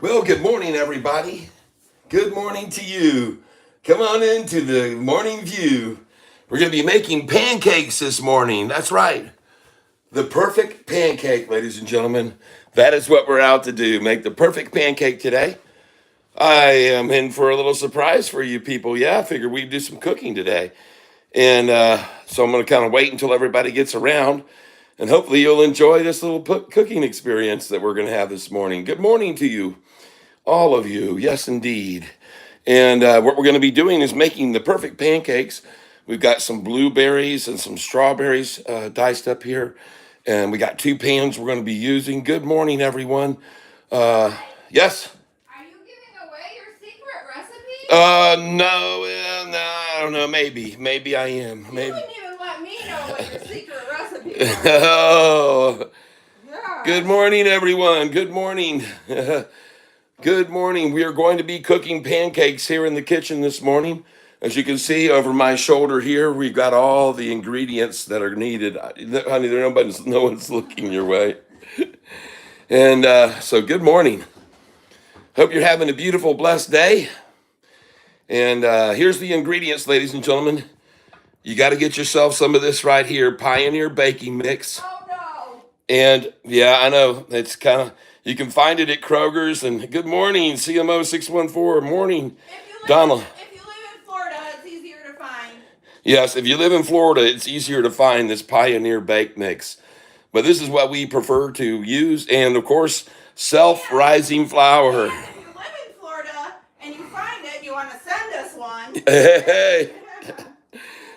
Well, good morning, everybody. Good morning to you. Come on into the morning view. We're going to be making pancakes this morning. That's right. The perfect pancake, ladies and gentlemen. That is what we're out to do. Make the perfect pancake today. I am in for a little surprise for you people. Yeah, I figured we'd do some cooking today. And so I'm going to kind of wait until everybody gets around. And hopefully you'll enjoy this little cooking experience that we're going to have this morning. Good morning to you. All of you, yes, indeed. And what we're going to be doing is making the perfect pancakes. We've got some blueberries and some strawberries diced up here, and we got two pans we're going to be using. Good morning, everyone. Uh, yes. Are you giving away your secret recipe? No, no, I don't know. Maybe I am. You Maybe. wouldn't even let me know what your secret recipe was. Oh, good Gosh. morning, everyone. Good morning. Good morning. We are going to be cooking pancakes here in the kitchen this morning. As you can see over my shoulder here, we've got all the ingredients that are needed. Honey, no one's looking your way. And so good morning. Hope you're having a beautiful, blessed day. And here's the ingredients, ladies and gentlemen. You got to get yourself some of this right here, Pioneer Baking Mix. Oh no. And yeah, I know it's kind of, you can find it at Kroger's. And good morning, CMO 614. Morning, Donald. If you live in Florida, it's easier to find. Yes, if you live in Florida, it's easier to find this Pioneer Bake Mix. But this is what we prefer to use. And of course, self-rising flour. And if you live in Florida and you find it, you want to send us one. Hey,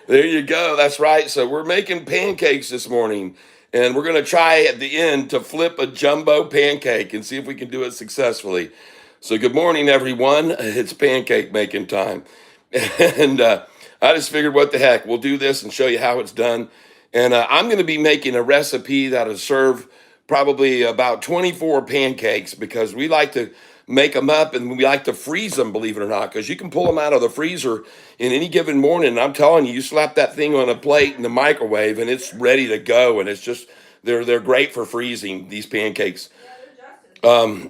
there you go. That's right. So we're making pancakes this morning. And we're going to try at the end to flip a jumbo pancake and see if we can do it successfully. So good morning, everyone. It's pancake making time. And I just figured, what the heck, we'll do this and show you how it's done. And I'm going to be making a recipe that'll serve probably about 24 pancakes, because we like to make them up and we like to freeze them, believe it or not, because you can pull them out of the freezer in any given morning. And I'm telling you, you slap that thing on a plate in the microwave and it's ready to go. And it's just, they're great for freezing, these pancakes. Yeah, they're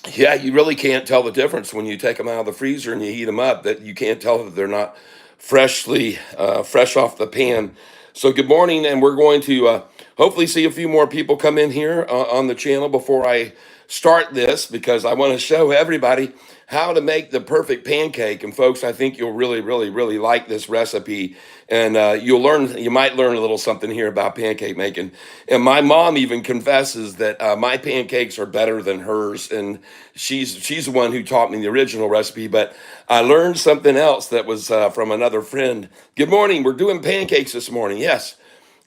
just as Yeah, you really can't tell the difference when you take them out of the freezer and you heat them up, that you can't tell that they're not fresh off the pan. So good morning, and we're going to hopefully see a few more people come in here on the channel before I start this, because I want to show everybody how to make the perfect pancake. And folks, I think you'll really, really, really like this recipe, and you might learn a little something here about pancake making. And my mom even confesses that my pancakes are better than hers, and she's the one who taught me the original recipe. But I learned something else that was from another friend. Good morning. We're doing pancakes this morning. Yes.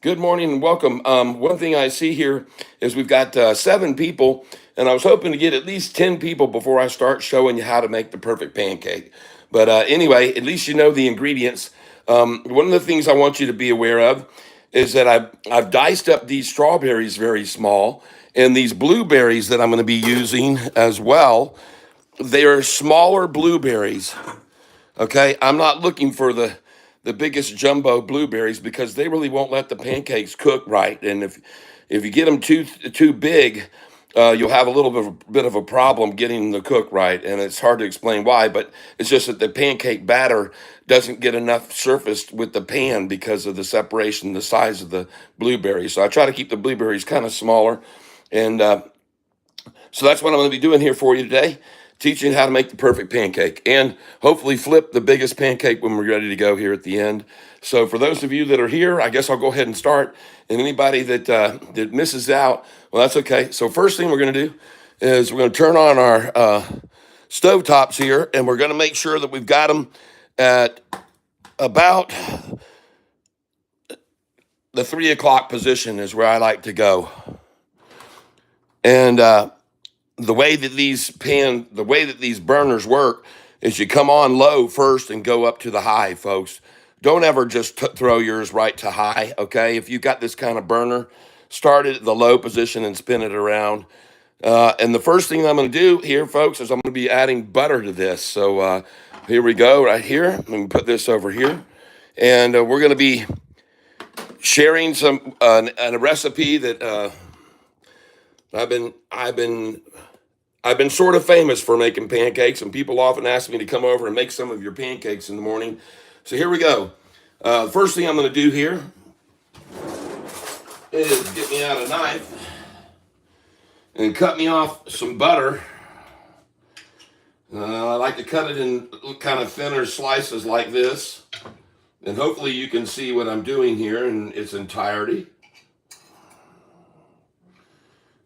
Good morning and welcome. One thing I see here is we've got 7 people, and I was hoping to get at least 10 people before I start showing you how to make the perfect pancake. But anyway, at least you know the ingredients. One of the things I want you to be aware of is that I've diced up these strawberries very small, and these blueberries that I'm going to be using as well. They are smaller blueberries. Okay, I'm not looking for the biggest jumbo blueberries, because they really won't let the pancakes cook right. And if you get them too big, you'll have a little bit of a problem getting them to cook right. And it's hard to explain why, but it's just that the pancake batter doesn't get enough surfaced with the pan because of the separation, the size of the blueberries. So I try to keep the blueberries kind of smaller. And so that's what I'm going to be doing here for you today, teaching how to make the perfect pancake and hopefully flip the biggest pancake when we're ready to go here at the end. So for those of you that are here, I guess I'll go ahead and start. And anybody that misses out, well, that's okay. So first thing we're going to do is we're going to turn on our stove tops here, and we're going to make sure that we've got them at about the 3 o'clock position is where I like to go. And the way that these burners work is you come on low first and go up to the high, folks. Don't ever just throw yours right to high, okay? If you've got this kind of burner, start it at the low position and spin it around. And the first thing I'm going to do here, folks, is I'm going to be adding butter to this. So here we go, right here. Let me put this over here. And we're going to be sharing a recipe that I've been I've been sort of famous for making pancakes, and people often ask me to come over and make some of your pancakes in the morning. So here we go. First thing I'm going to do here is get me out a knife and cut me off some butter. I like to cut it in kind of thinner slices like this. And hopefully you can see what I'm doing here in its entirety.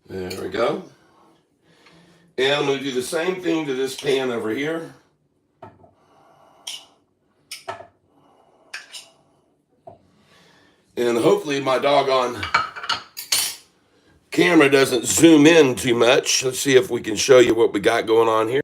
There we go. And I'm going to do the same thing to this pan over here. And hopefully my doggone camera doesn't zoom in too much. Let's see if we can show you what we got going on here.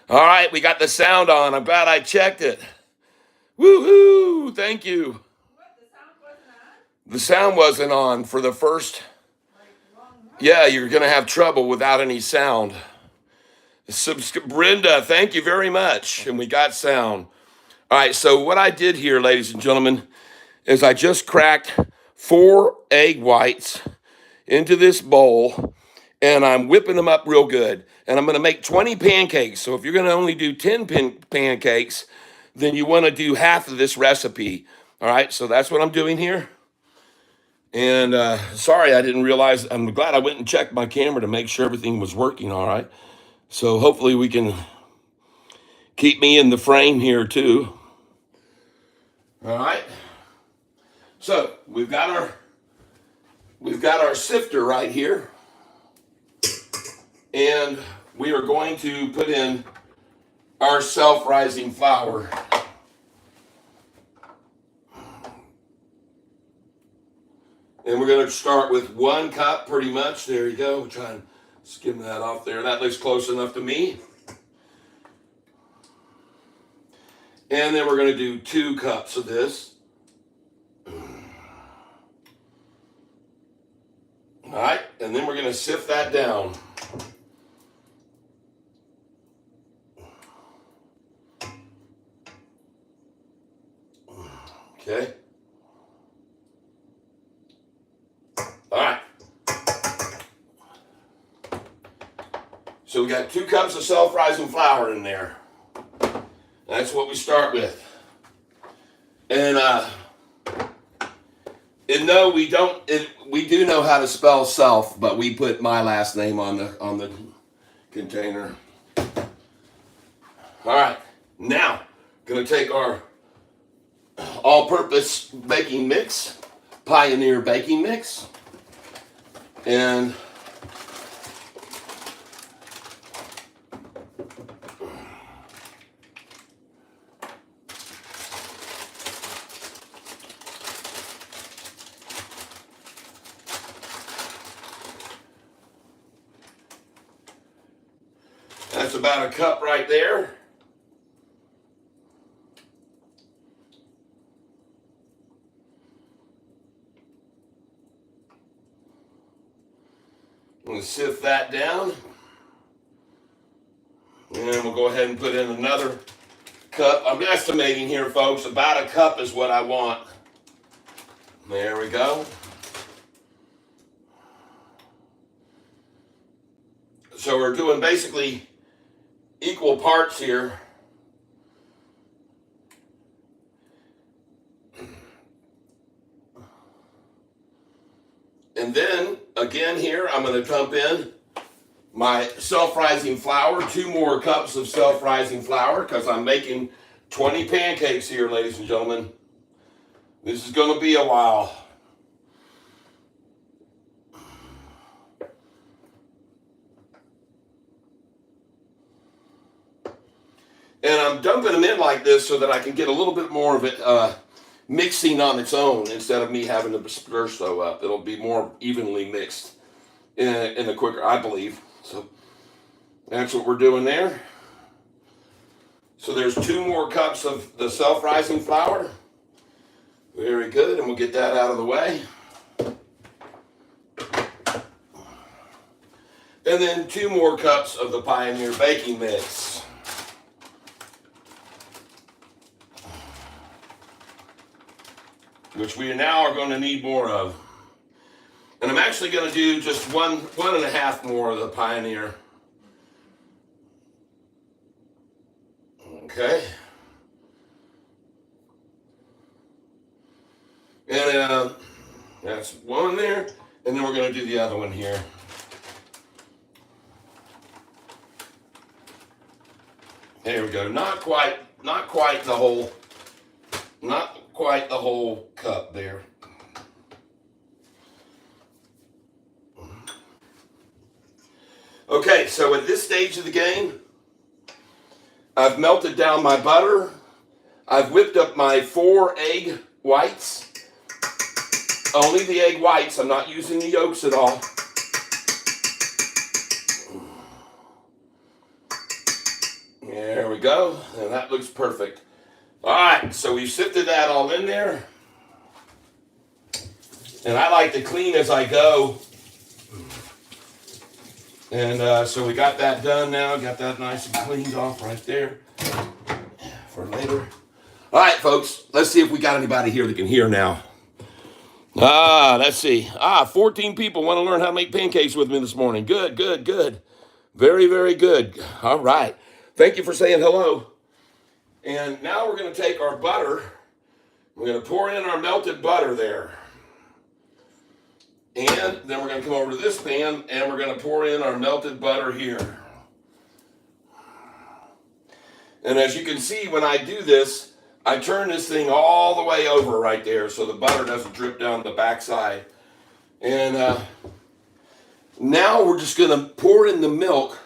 All right, we got the sound on. I'm glad I checked it. Woohoo! Thank you. What, the sound wasn't on? The sound wasn't on for the first. Like long Yeah, you're going to have trouble without any sound. Brenda, thank you very much. And we got sound. All right, so what I did here, ladies and gentlemen, is I just cracked 4 egg whites into this bowl, and I'm whipping them up real good. And I'm going to make 20 pancakes. So if you're going to only do 10 pancakes, then you want to do half of this recipe. All right, so that's what I'm doing here. And sorry, I didn't realize. I'm glad I went and checked my camera to make sure everything was working all right. So hopefully we can keep me in the frame here too. All right. So we've got our sifter right here, and we are going to put in our self-rising flour. And we're going to start with 1 cup pretty much. There you go. Try and skim that off there. That looks close enough to me. And then we're going to do 2 cups of this. All right, and then we're going to sift that down. Okay. All right. So we got 2 cups of self-rising flour in there. That's what we start with. And no, we don't. We do know how to spell self, but we put my last name on the container. All right, now gonna take our all-purpose baking mix, Pioneer baking mix, and that's about a cup right there. I'm going to sift that down. And we'll go ahead and put in another cup. I'm estimating here, folks, about a cup is what I want. There we go. So we're doing basically equal parts here. And then, again here, I'm going to dump in my self-rising flour, 2 more cups of self-rising flour, because I'm making 20 pancakes here, ladies and gentlemen. This is going to be a while. And I'm dumping them in like this so that I can get a little bit more of it mixing on its own instead of me having to stir so up. It'll be more evenly mixed in the quicker, I believe. So that's what we're doing there. So there's 2 more cups of the self-rising flour. Very good, and we'll get that out of the way. And then 2 more cups of the Pioneer baking mix. Which we now are going to need more of. And I'm actually going to do just one and a half more of the Pioneer. Okay. And that's one there, and then we're going to do the other one here. There we go. Not quite the whole cup there. Okay, so at this stage of the game, I've melted down my butter. I've whipped up my 4 egg whites. Only the egg whites. I'm not using the yolks at all. we go. And that looks perfect. All right, so we've sifted that all in there. And I like to clean as I go. And so we got that done now. Got that nice and cleaned off right there for later. All right, folks, let's see if we got anybody here that can hear now. Let's see. 14 people want to learn how to make pancakes with me this morning. Good, good, good. Very, very good. All right. Thank you for saying hello. And now we're going to take our butter. We're going to pour in our melted butter there. And then we're going to come over to this pan and we're going to pour in our melted butter here. And as you can see, when I do this, I turn this thing all the way over right there so the butter doesn't drip down the backside. And now we're just going to pour in the milk.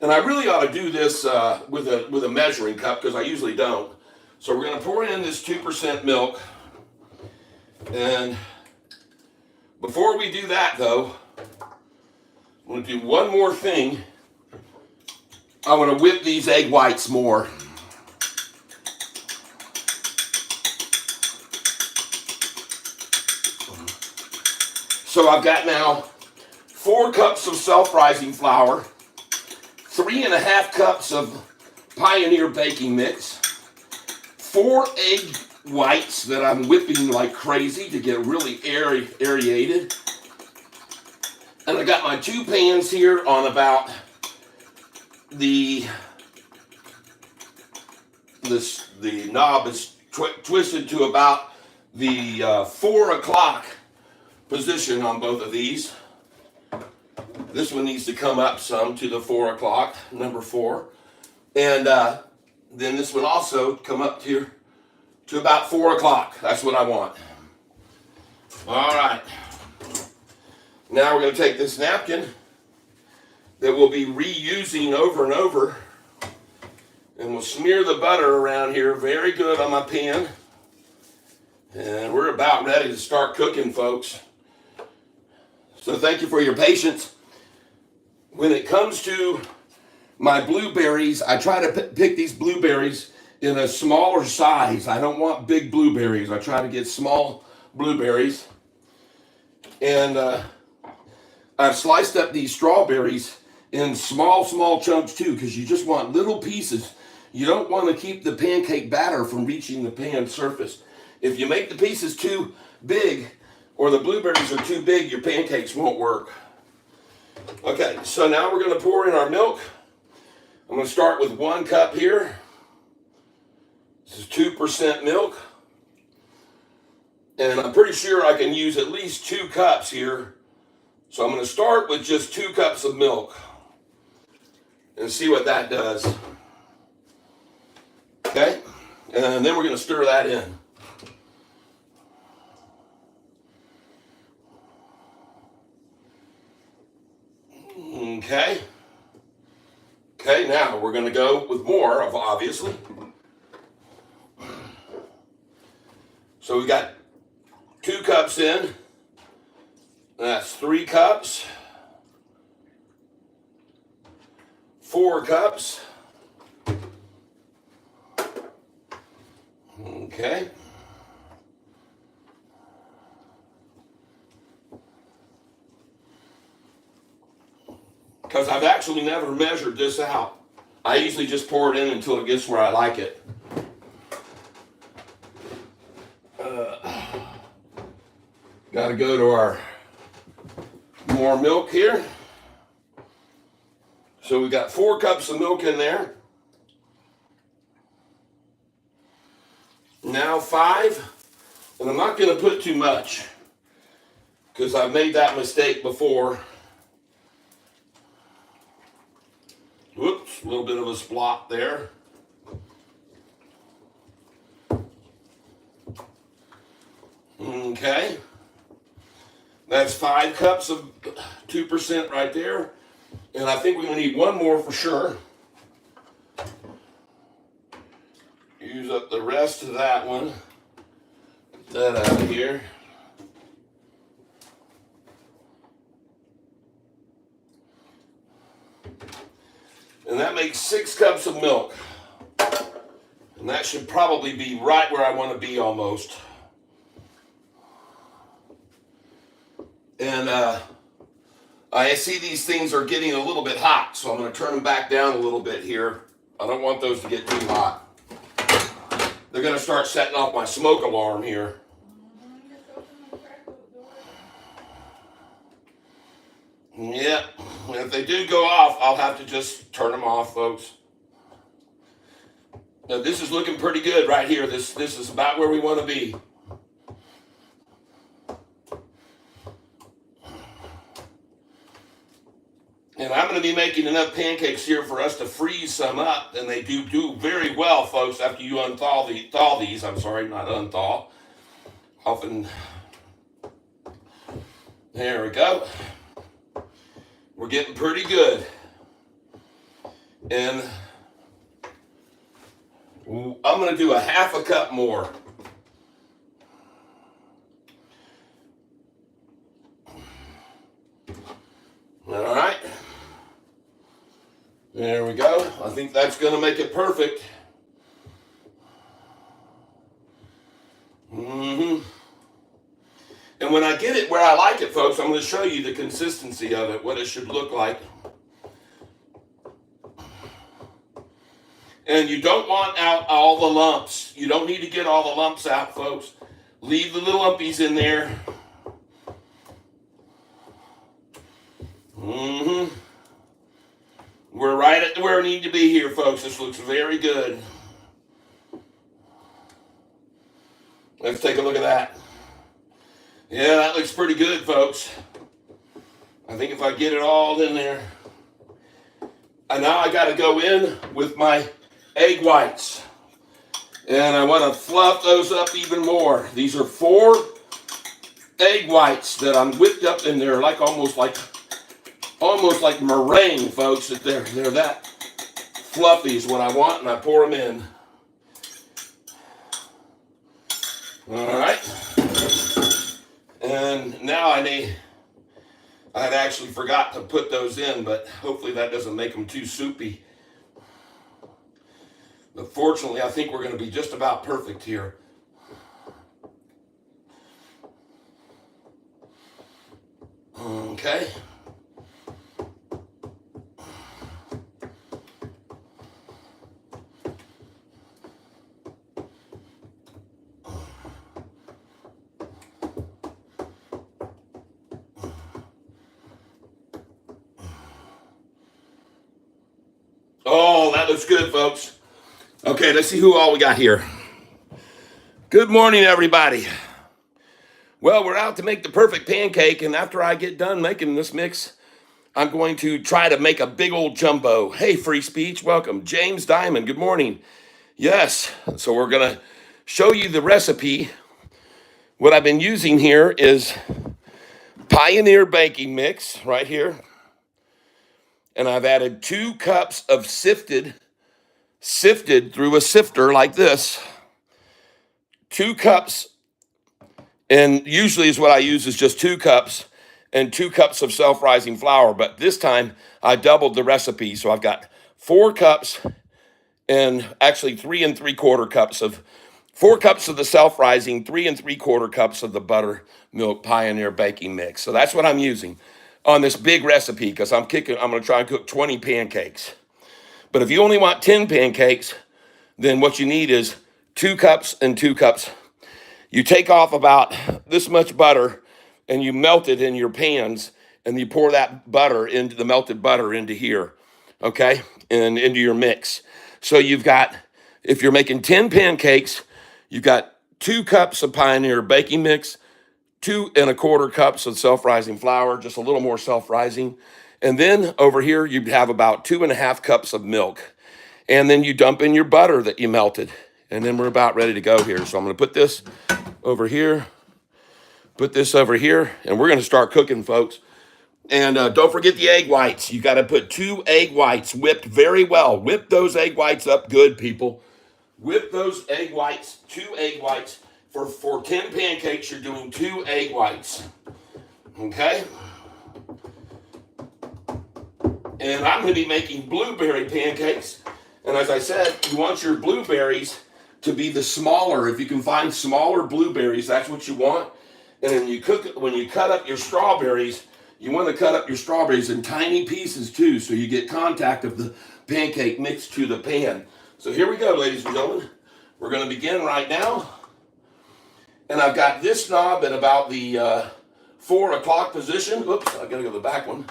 And I really ought to do this with a measuring cup because I usually don't. So we're going to pour in this 2% milk. And before we do that, though, I'm going to do one more thing. I want to whip these egg whites more. So I've got now 4 cups of self-rising flour, 3.5 cups of Pioneer baking mix, 4 egg whites that I'm whipping like crazy to get really aerated. And I got my 2 pans here on about the knob is twisted to about the 4 o'clock position on both of these. This one needs to come up some to the 4 o'clock, number 4. And then this one also come up here to about 4 o'clock. That's what I want. All right. Now we're going to take this napkin that we'll be reusing over and over. And we'll smear the butter around here very good on my pan. And we're about ready to start cooking, folks. So thank you for your patience. When it comes to my blueberries, I try to pick these blueberries in a smaller size. I don't want big blueberries. I try to get small blueberries. And I've sliced up these strawberries in small chunks too, because you just want little pieces. You don't want to keep the pancake batter from reaching the pan surface. If you make the pieces too big, or the blueberries are too big, your pancakes won't work. Okay, so now we're going to pour in our milk. I'm going to start with 1 cup here. This is 2% milk. And I'm pretty sure I can use at least 2 cups here. So I'm going to start with just 2 cups of milk and see what that does. Okay, and then we're going to stir that in. Okay. Okay, now we're going to go with more of, obviously. So we got 2 cups in. That's 3 cups. 4 cups. Okay. Because I've actually never measured this out. I usually just pour it in until it gets where I like it. Got to go to our more milk here. So we got 4 cups of milk in there. Now 5. And I'm not going to put too much because I've made that mistake before. Whoops, a little bit of a splot there. Okay. That's 5 cups of 2% right there. And I think we're going to need 1 more for sure. Use up the rest of that one. Get that out of here. And that makes 6 cups of milk. And that should probably be right where I want to be almost. And I see these things are getting a little bit hot, so I'm going to turn them back down a little bit here. I don't want those to get too hot. They're going to start setting off my smoke alarm here. Yeah, and if they do go off, I'll have to just turn them off, folks. Now, this is looking pretty good right here. This is about where we want to be. And I'm going to be making enough pancakes here for us to freeze some up, and they do very well, folks. After you thaw these. I'm sorry, not unthaw. Often. There we go. We're getting pretty good, and I'm going to do a half a cup more. All right. There we go. I think that's going to make it perfect. And when I get it where I like it, folks, I'm going to show you the consistency of it, what it should look like. And you don't want out all the lumps. You don't need to get all the lumps out, folks. Leave the little lumpies in there. We're right at where we need to be here, folks. This looks very good. Let's take a look at that. Yeah, that looks pretty good, folks. I think if I get it all in there. And now I got to go in with my egg whites. And I want to fluff those up even more. These are 4 egg whites that I'm whipped up in there, like almost like meringue, folks. They're that fluffy is what I want, and I pour them in. All right. And now I'd actually forgot to put those in, but hopefully that doesn't make them too soupy. But fortunately, I think we're going to be just about perfect here. Okay. Oh, that looks good, folks. Okay, let's see who all we got here. Good morning, everybody. Well, we're out to make the perfect pancake, and after I get done making this mix, I'm going to try to make a big old jumbo. Hey, free speech, welcome. James Diamond, good morning. Yes, so we're going to show you the recipe. What I've been using here is Pioneer baking mix right here. And I've added 2 cups of sifted through a sifter like this. 2 cups, and usually is what I use is just 2 cups and 2 cups of self-rising flour. But this time I doubled the recipe. So I've got 4 cups and actually 3 3/4 cups of 4 cups of the self-rising, 3 3/4 cups of the buttermilk Pioneer baking mix. So that's what I'm using on this big recipe, because I'm going to try and cook 20 pancakes. But if you only want 10 pancakes, then what you need is 2 cups and 2 cups. You take off about this much butter and you melt it in your pans, and you pour that butter into the melted butter into here, okay, and into your mix. So you've got, if you're making 10 pancakes, you've got 2 cups of Pioneer baking mix, 2 1/4 cups of self-rising flour, just a little more self-rising. And then over here, you'd have about 2 1/2 cups of milk. And then you dump in your butter that you melted. And then we're about ready to go here. So I'm going to put this over here, put this over here, and we're going to start cooking, folks. And don't forget the egg whites. You got to put 2 egg whites whipped very well. Whip those egg whites up good, people. Whip those egg whites, 2 egg whites. For 10 pancakes, you're doing 2 egg whites. Okay? And I'm going to be making blueberry pancakes. And as I said, you want your blueberries to be the smaller. If you can find smaller blueberries, that's what you want. And then when you cut up your strawberries, you want to cut up your strawberries in tiny pieces too, so you get contact of the pancake mixed to the pan. So here we go, ladies and gentlemen. We're going to begin right now. And I've got this knob at about the 4 o'clock position. Oops, I got to go to the back one.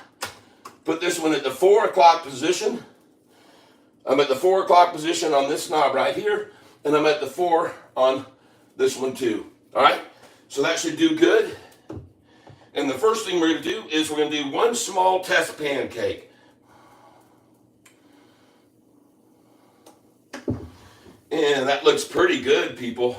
Put this one at the 4 o'clock position. I'm at the 4 o'clock position on this knob right here, and I'm at the 4 on this one too. All right, so that should do good. And the first thing we're going to do is we're going to do one small test pancake. And that looks pretty good, people.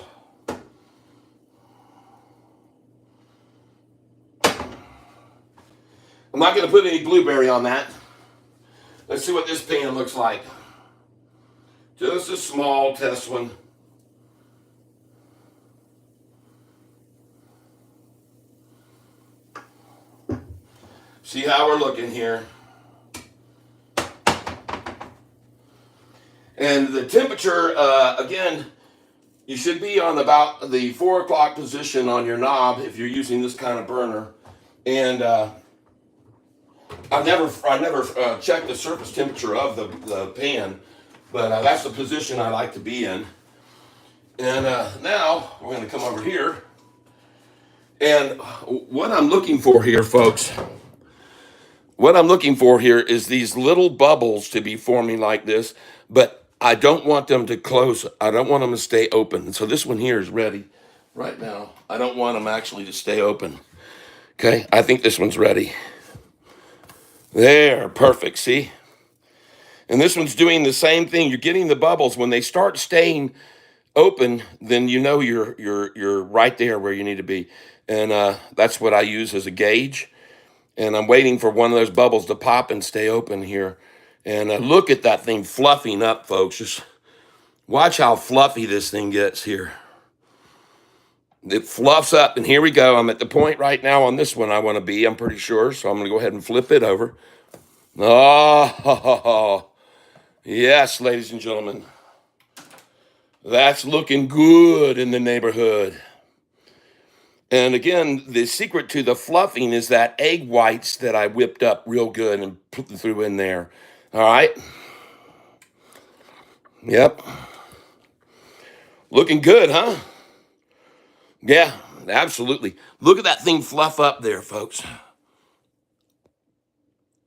I'm not going to put any blueberry on that. Let's see what this pan looks like. Just a small test one. See how we're looking here. And the temperature, again, you should be on about the 4 o'clock position on your knob if you're using this kind of burner. And I never checked the surface temperature of the pan, but that's the position I like to be in. And now we're going to come over here. And what I'm looking for here, folks, what I'm looking for here is these little bubbles to be forming like this, but I don't want them to close. I don't want them to stay open. So this one here is ready right now. I don't want them actually to stay open. Okay, I think this one's ready. There, perfect, see? And this one's doing the same thing. You're getting the bubbles. When they start staying open, then you know you're right there where you need to be. And that's what I use as a gauge. And I'm waiting for one of those bubbles to pop and stay open here. And look at that thing fluffing up, folks. Just watch how fluffy this thing gets here. It fluffs up, and here we go. I'm at the point right now on this one I want to be, I'm pretty sure. So I'm going to go ahead and flip it over. Oh, yes, ladies and gentlemen. That's looking good in the neighborhood. And again, the secret to the fluffing is that egg whites that I whipped up real good and threw in there. All right. Yep. Looking good, huh? Yeah, absolutely. Look at that thing fluff up there, folks.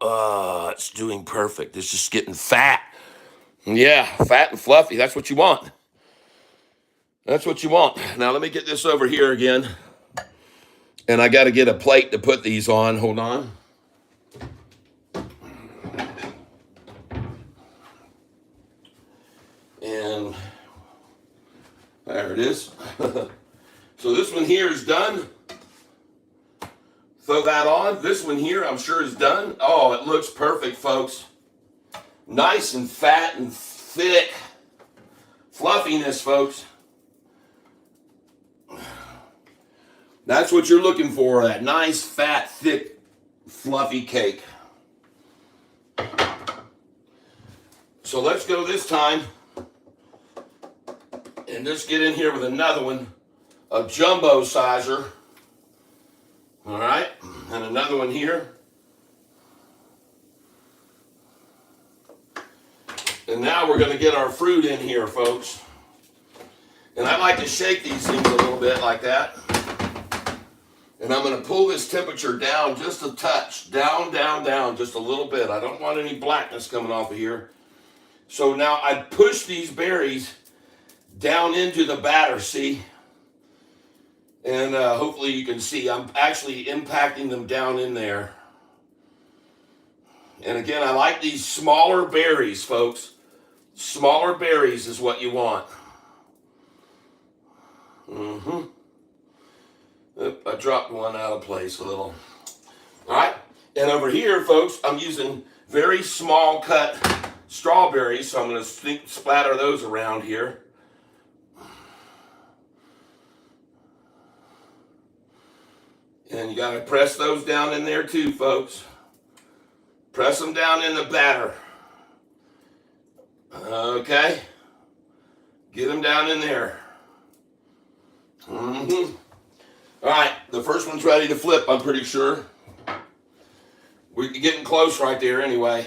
It's doing perfect. It's just getting fat. Yeah, fat and fluffy. That's what you want. That's what you want. Now, let me get this over here again. And I got to get a plate to put these on. Hold on. And there it is. So this one here is done. Throw that on. This one here, I'm sure, is done. Oh, it looks perfect, folks. Nice and fat and thick. Fluffiness, folks. That's what you're looking for, that nice, fat, thick, fluffy cake. So let's go this time and just get in here with another one, a jumbo sizer. All right, and another one here. And now we're going to get our fruit in here, folks. And I like to shake these things a little bit like that. And I'm going to pull this temperature down just a touch. Down, down, down, just a little bit. I don't want any blackness coming off of here. So now I push these berries down into the batter, see? And hopefully you can see I'm actually impacting them down in there. And again, I like these smaller berries, folks. Smaller berries is what you want. I dropped one out of place a little. All right. And over here, folks, I'm using very small cut strawberries. So I'm going to splatter those around here. And you got to press those down in there too, folks. Press them down in the batter. Okay. Get them down in there. Mm-hmm. All right, the first one's ready to flip, I'm pretty sure. We're getting close right there anyway.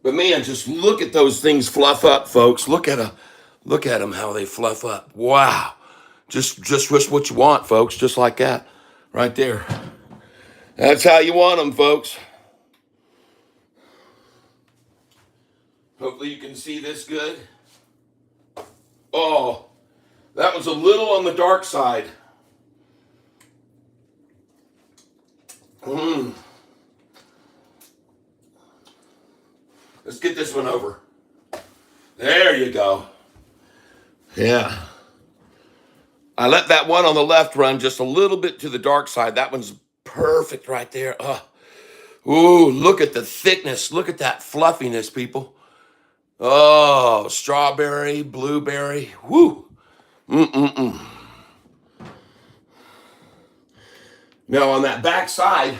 But man, just look at those things fluff up, folks. Look at them, how they fluff up. Wow. Just wish what you want, folks, just like that. Right there. That's how you want them, folks. Hopefully you can see this good. Oh, that was a little on the dark side. Let's get this one over. There you go. Yeah. I let that one on the left run just a little bit to the dark side. That one's perfect right there. Ooh, look at the thickness. Look at that fluffiness, people. Oh, strawberry, blueberry. Woo. Mm-mm-mm. Now on that back side,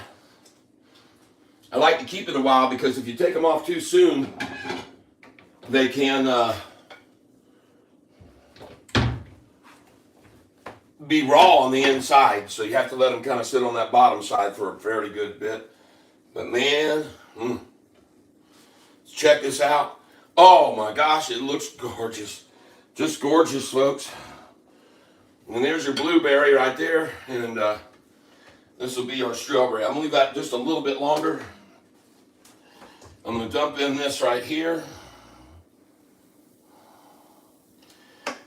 I like to keep it a while because if you take them off too soon, they can be raw on the inside. So you have to let them kind of sit on that bottom side for a fairly good bit. But man, let's check this out. Oh my gosh, it looks gorgeous. Just gorgeous, folks. And there's your blueberry right there. And this will be our strawberry. I'm going to leave that just a little bit longer. I'm going to dump in this right here.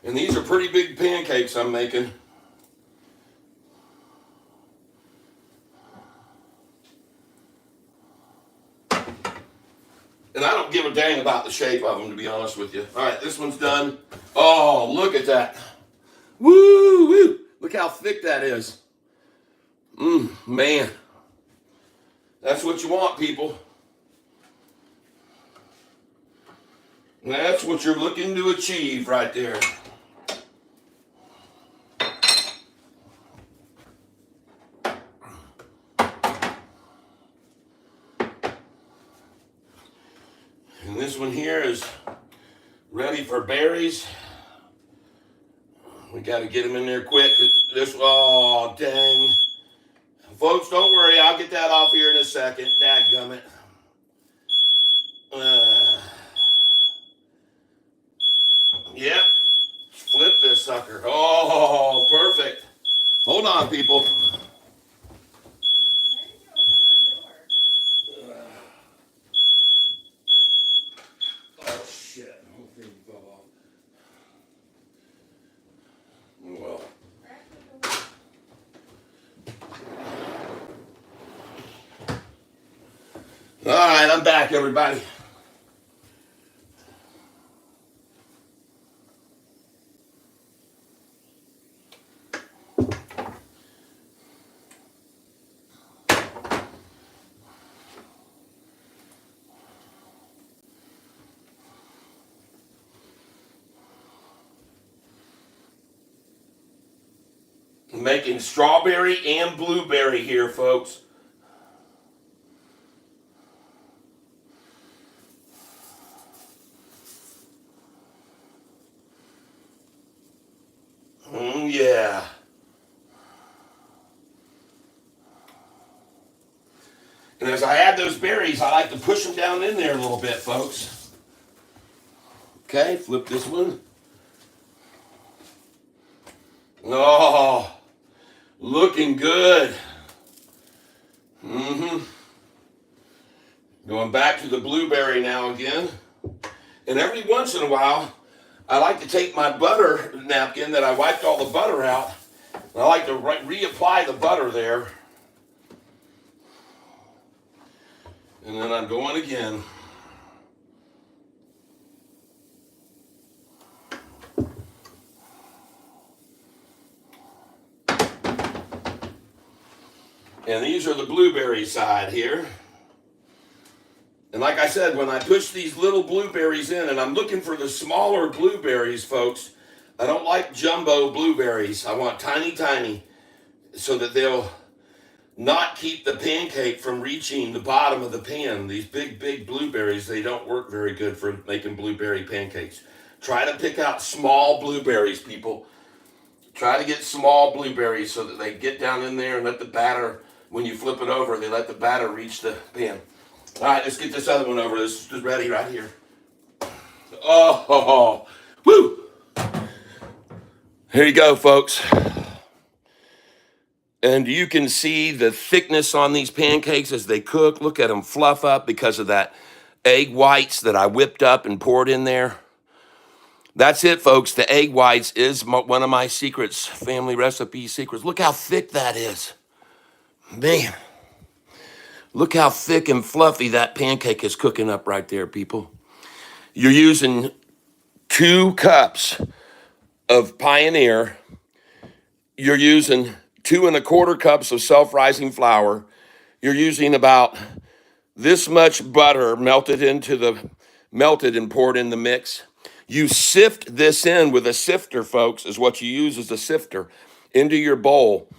And these are pretty big pancakes I'm making. And I don't give a dang about the shape of them, to be honest with you. All right, this one's done. Oh, look at that. Woo, woo. Look how thick that is. Man. That's what you want, people. That's what you're looking to achieve right there. And this one here is ready for berries. We got to get them in there quick. Oh, dang. Folks, don't worry. I'll get that off here in a second. Dadgummit. Yep. Flip this sucker. Oh, perfect. Hold on, people. Oh, shit. The whole thing fell off. Well. All right, I'm back, everybody. Making strawberry and blueberry here, folks. Yeah. And as I add those berries, I like to push them down in there a little bit, folks. Okay, flip this one. Oh, looking good. Going back to the blueberry now again. And every once in a while, I like to take my butter napkin that I wiped all the butter out, and I like to reapply the butter there. And then I'm going again. And these are the blueberry side here. And like I said, when I push these little blueberries in, and I'm looking for the smaller blueberries, folks, I don't like jumbo blueberries. I want tiny, tiny, so that they'll not keep the pancake from reaching the bottom of the pan. These big, big blueberries, they don't work very good for making blueberry pancakes. Try to pick out small blueberries, people. Try to get small blueberries so that they get down in there and let the batter, when you flip it over, they let the batter reach the pan. All right, let's get this other one over. This is ready right here. Oh, woo! Here you go, folks. And you can see the thickness on these pancakes as they cook. Look at them fluff up because of that egg whites that I whipped up and poured in there. That's it, folks. The egg whites is one of my secrets, family recipe secrets. Look how thick that is. Man, look how thick and fluffy that pancake is cooking up right there, people. You're using 2 cups of Pioneer. You're using 2 1/4 cups of self-rising flour. You're using about this much butter melted and poured in the mix. You sift this in with a sifter, folks, is what you use as a sifter into your bowl.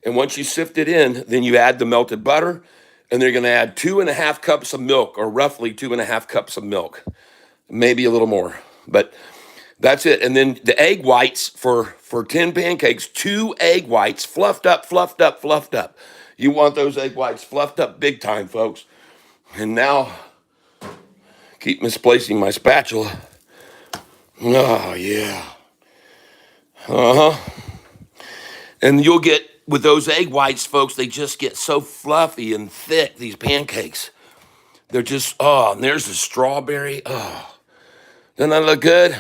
And once you sift it in, then you add the melted butter, and they're going to add 2 1/2 cups of milk, or roughly 2 1/2 cups of milk, maybe a little more, but that's it. And then the egg whites for 10 pancakes, 2 egg whites, fluffed up, fluffed up, fluffed up. You want those egg whites fluffed up big time, folks. And now, keep misplacing my spatula. Oh, yeah. And you'll get, with those egg whites, folks, they just get so fluffy and thick, these pancakes. They're just, and there's the strawberry. Oh, doesn't that look good?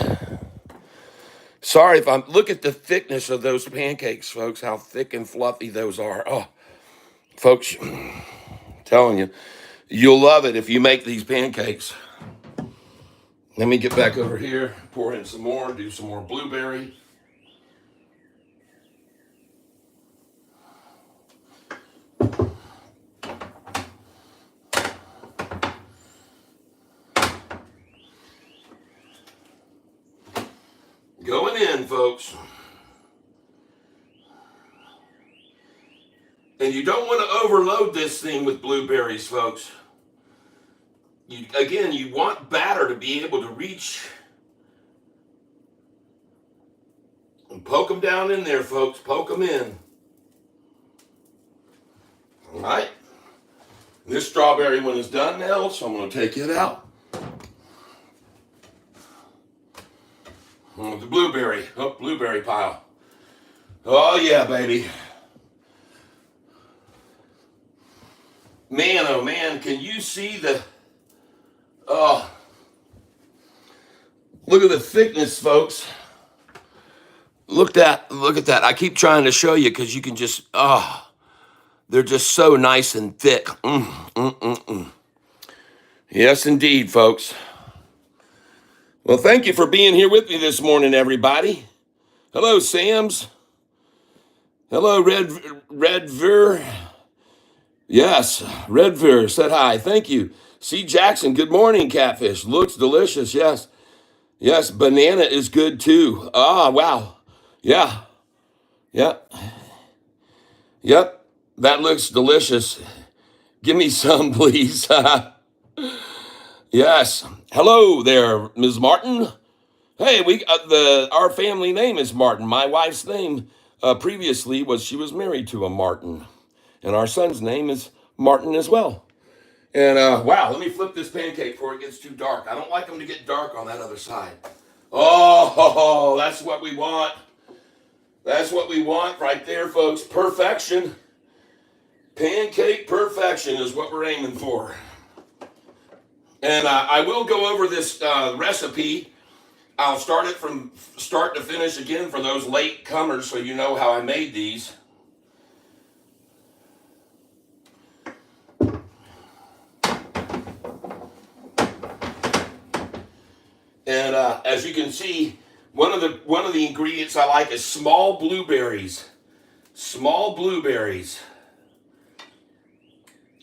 Sorry if look at the thickness of those pancakes, folks, how thick and fluffy those are. Oh, folks, I'm telling you, you'll love it if you make these pancakes. Let me get back over here, pour in some more, do some more blueberry. Going in, folks. And you don't want to overload this thing with blueberries, folks. You want batter to be able to reach. And poke them down in there, folks. Poke them in. All right. This strawberry one is done now, so I'm going to take it out. The blueberry pile. Oh, yeah, baby. Man, oh, man, can you see the... Oh, look at the thickness, folks. Look at that. I keep trying to show you because you can just, they're just so nice and thick. Yes, indeed, folks. Well, thank you for being here with me this morning, everybody. Hello, Sam's. Hello, Redver. Yes, Redver said hi. Thank you. C. Jackson, good morning, catfish. Looks delicious, yes. Yes, banana is good too. Ah, wow. Yeah. Yep. Yep. That looks delicious. Give me some, please. Yes. Hello there, Ms. Martin. Hey, our family name is Martin. My wife's name previously she was married to a Martin. And our son's name is Martin as well. And wow, let me flip this pancake before it gets too dark. I don't like them to get dark on that other side. Oh, that's what we want. That's what we want right there, folks. Perfection. Pancake perfection is what we're aiming for. And I will go over this recipe. I'll start it from start to finish again for those late comers so you know how I made these. And as you can see, one of the ingredients I like is small blueberries. Small blueberries.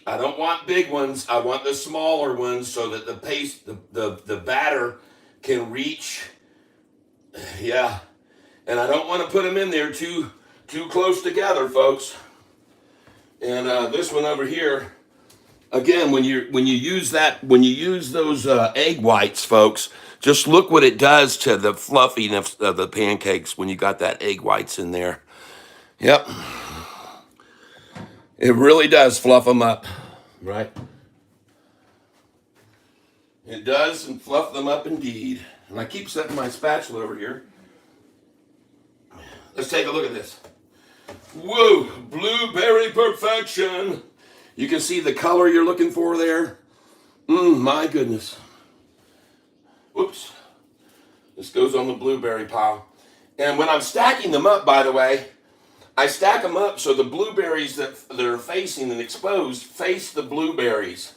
I don't want big ones. I want the smaller ones so that the batter can reach. Yeah. And I don't want to put them in there too close together, folks. And this one over here, Again, when you use those egg whites, folks, just look what it does to the fluffiness of the pancakes when you got that egg whites in there. Yep, it really does fluff them up, right? It does, and fluff them up indeed. And I keep setting my spatula over here. Let's take a look at this. Whoa, blueberry perfection. You can see the color you're looking for there. My goodness. Whoops. This goes on the blueberry pile. And when I'm stacking them up, by the way, I stack them up so the blueberries that are facing and exposed face the blueberries.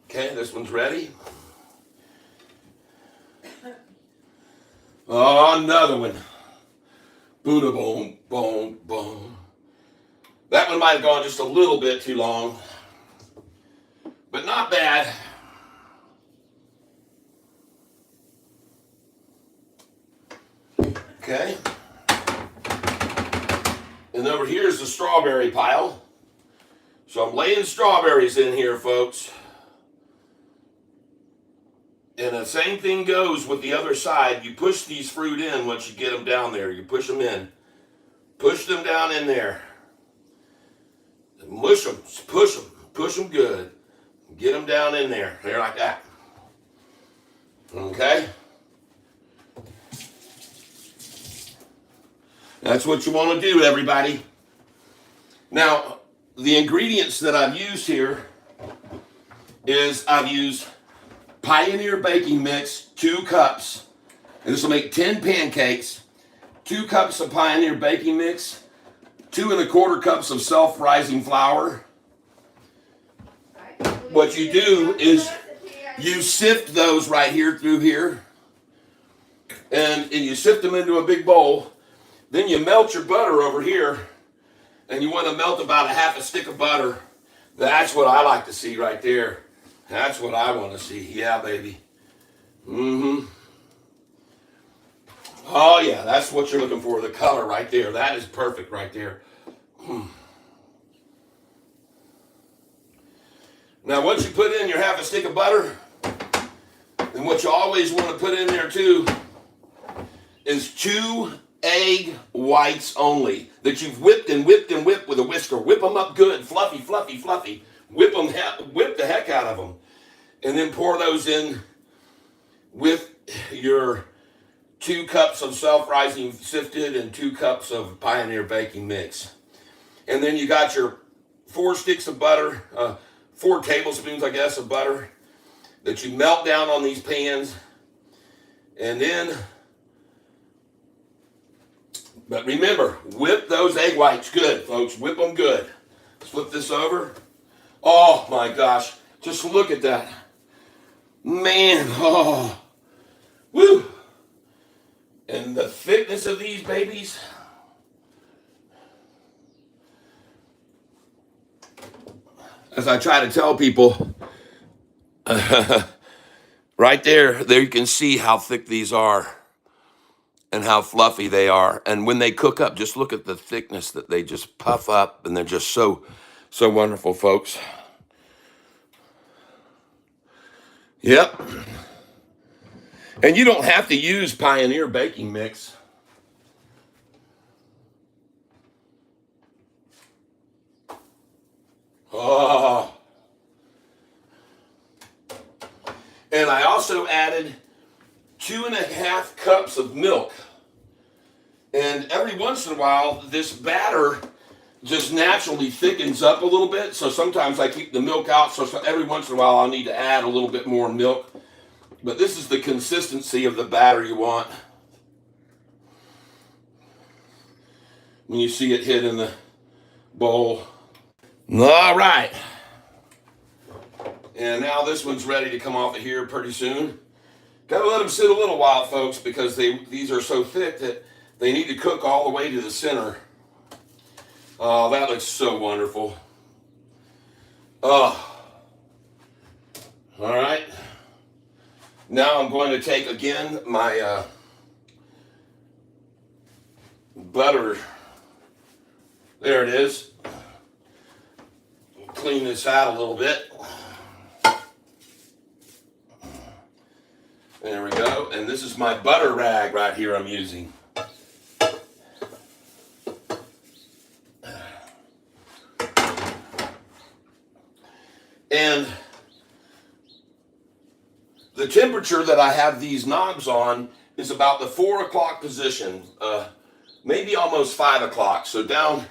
Okay, this one's ready. Oh, another one. Buddha boom, boom, boom. That one might have gone just a little bit too long, but not bad. Okay. And over here is the strawberry pile. So I'm laying strawberries in here, folks. And the same thing goes with the other side. You push these fruit in once you get them down there. You push them in. Push them down in there. Mush them. Push them. Push them good. Get them down in there. There like that. Okay? That's what you want to do, everybody. Now, the ingredients that I've used here is I've used Pioneer baking mix, 2 cups. And this will make 10 pancakes. 2 cups of Pioneer baking mix, 2 1/4 cups of self-rising flour. What you do is you sift those right here through here. And you sift them into a big bowl. Then you melt your butter over here. And you want to melt about a 1/2 stick of butter. That's what I like to see right there. That's what I want to see. Yeah, baby. Oh, yeah, that's what you're looking for, the color right there. That is perfect right there. Now, once you put in your 1/2 stick of butter, then what you always want to put in there, too, is 2 egg whites only that you've whipped and whipped and whipped with a whisker. Whip them up good, fluffy, fluffy, fluffy. Whip the heck out of them. And then pour those in with your 2 cups of self-rising sifted and 2 cups of Pioneer baking mix. And then you got your 4 sticks of butter, 4 tablespoons, I guess, of butter that you melt down on these pans. And then, but remember, whip those egg whites good, folks. Whip them good. Let's flip this over. Oh, my gosh. Just look at that. Man, oh. Woo. And the thickness of these babies. As I try to tell people, right there you can see how thick these are and how fluffy they are. And when they cook up, just look at the thickness that they just puff up, and they're just so wonderful, folks. Yep. And you don't have to use Pioneer baking mix. Oh. And I also added 2 1/2 cups of milk. And every once in a while, this batter just naturally thickens up a little bit. So sometimes I keep the milk out. So every once in a while, I'll need to add a little bit more milk. But this is the consistency of the batter you want. When you see it hit in the bowl. All right. And now this one's ready to come off of here pretty soon. Got to let them sit a little while, folks, because these are so thick that they need to cook all the way to the center. Oh, that looks so wonderful. Oh. All right. Now I'm going to take, again, my butter. There it is. Clean this out a little bit. There we go. And this is my butter rag right here I'm using. And the temperature that I have these knobs on is about the 4 o'clock position, maybe almost 5 o'clock. So down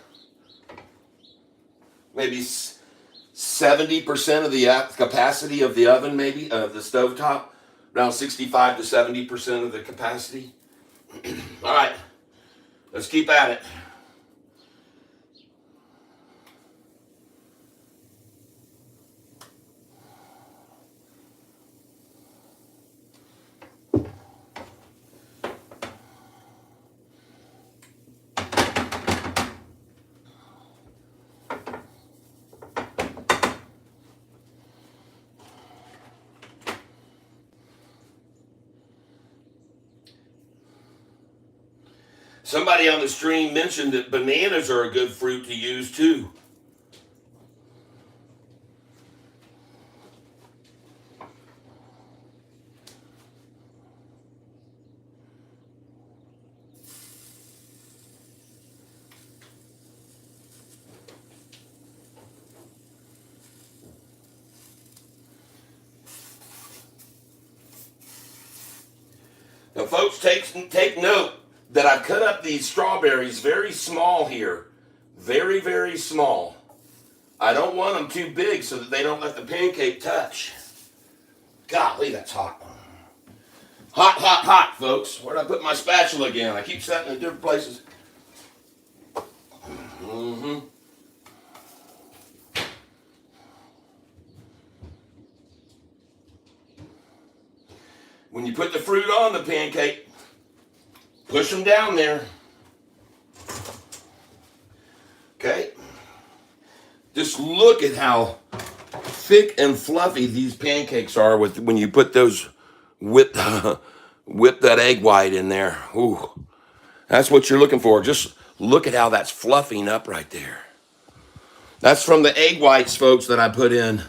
maybe 70% of the capacity of the oven, maybe, of the stovetop, around 65 to 70% of the capacity. All right, let's keep at it. Somebody on the stream mentioned that bananas are a good fruit to use too. Now, folks, take note that I cut up these strawberries very small here. Very, very small. I don't want them too big so that they don't let the pancake touch. Golly, that's hot. Hot, hot, hot, folks. Where'd I put my spatula again? I keep setting it in different places. Mm-hmm. When you put the fruit on the pancake, push them down there. Okay? Just look at how thick and fluffy these pancakes are when you put those whip that egg white in there. Ooh, that's what you're looking for. Just look at how that's fluffing up right there. That's from the egg whites, folks, that I put in.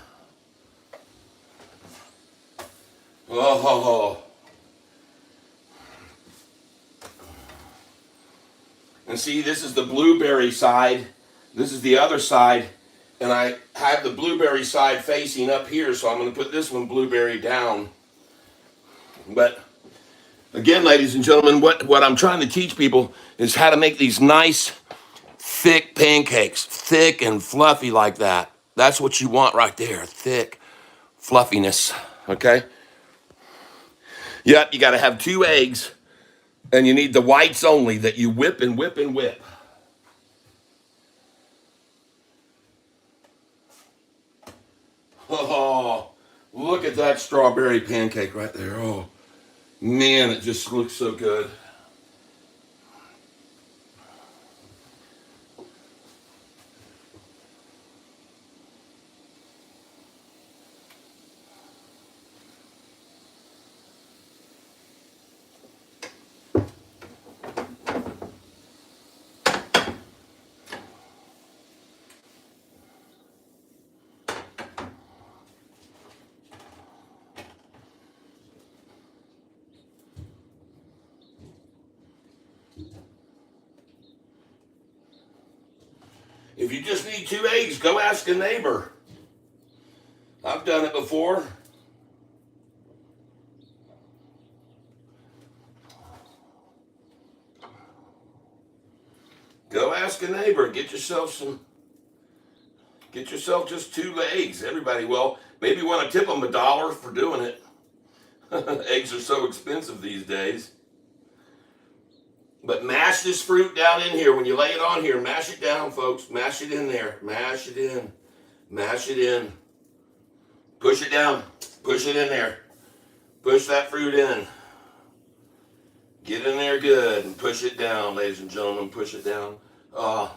Oh. And see, this is the blueberry side. This is the other side. And I have the blueberry side facing up here, so I'm going to put this one blueberry down. But again, ladies and gentlemen, what I'm trying to teach people is how to make these nice, thick pancakes. Thick and fluffy like that. That's what you want right there. Thick fluffiness. Okay? Yep, you got to have 2 eggs. And you need the whites only that you whip and whip and whip. Oh, look at that strawberry pancake right there. Oh, man, it just looks so good. If you just need 2 eggs, go ask a neighbor. I've done it before. Go ask a neighbor. Get yourself just 2 eggs. Everybody, well, maybe want to tip them $1 for doing it. Eggs are so expensive these days. But mash this fruit down in here. When you lay it on here, mash it down, folks. Mash it in there. Mash it in. Mash it in. Push it down. Push it in there. Push that fruit in. Get in there good and push it down, ladies and gentlemen. Push it down. Oh,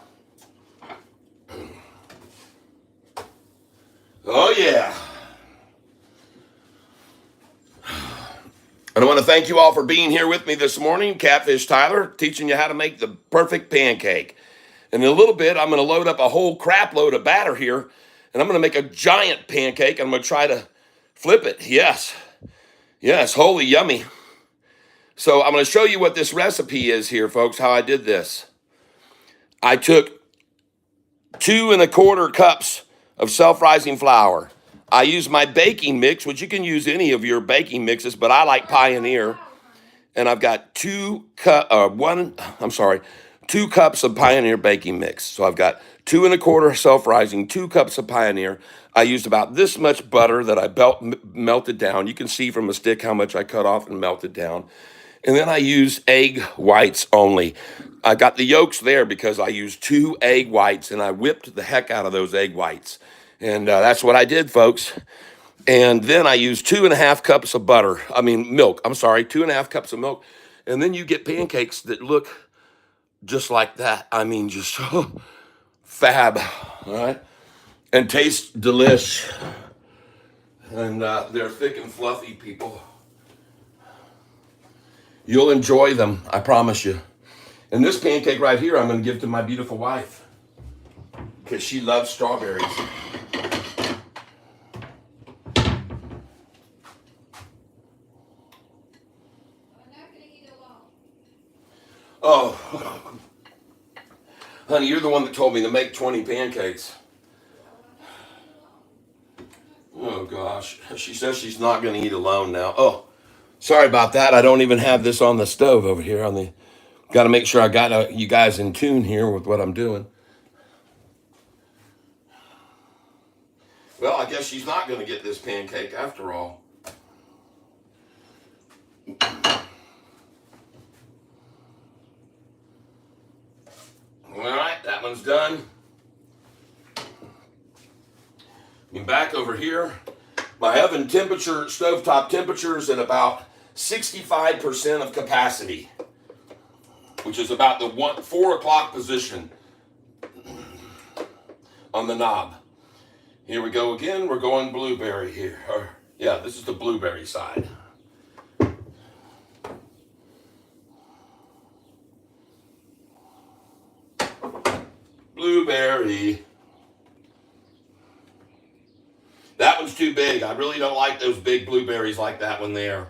yeah. And I want to thank you all for being here with me this morning. Catfish Tyler, teaching you how to make the perfect pancake. And in a little bit, I'm going to load up a whole crap load of batter here, and I'm going to make a giant pancake. I'm going to try to flip it. Yes. Yes, holy yummy. So I'm going to show you what this recipe is here, folks, how I did this. I took 2¼ cups of self-rising flour. I used my baking mix, which you can use any of your baking mixes, but I like Pioneer. And I've got 2 cups of Pioneer baking mix. So I've got 2¼ self-rising, 2 cups of Pioneer. I used about this much butter that I melted down. You can see from a stick how much I cut off and melted down. And then I used egg whites only. I got the yolks there because I used 2 egg whites and I whipped the heck out of those egg whites. And that's what I did, folks. And then I used 2½ cups of milk. I'm sorry, 2½ cups of milk. And then you get pancakes that look just like that. I mean, just fab, all right? And taste delish. And they're thick and fluffy, people. You'll enjoy them, I promise you. And this pancake right here, I'm going to give to my beautiful wife because she loves strawberries. Oh, honey, you're the one that told me to make 20 pancakes. Oh, gosh. She says she's not going to eat alone now. Oh, sorry about that. I don't even have this on the stove over here. Got to make sure I got you guys in tune here with what I'm doing. Well, I guess she's not going to get this pancake after all. All right, that one's done. And back over here, my oven temperature, stovetop temperature is at about 65% of capacity, which is about the 4 o'clock position on the knob. Here we go again. We're going blueberry here. Yeah, this is the blueberry side. Blueberry. That one's too big. I really don't like those big blueberries like that one there.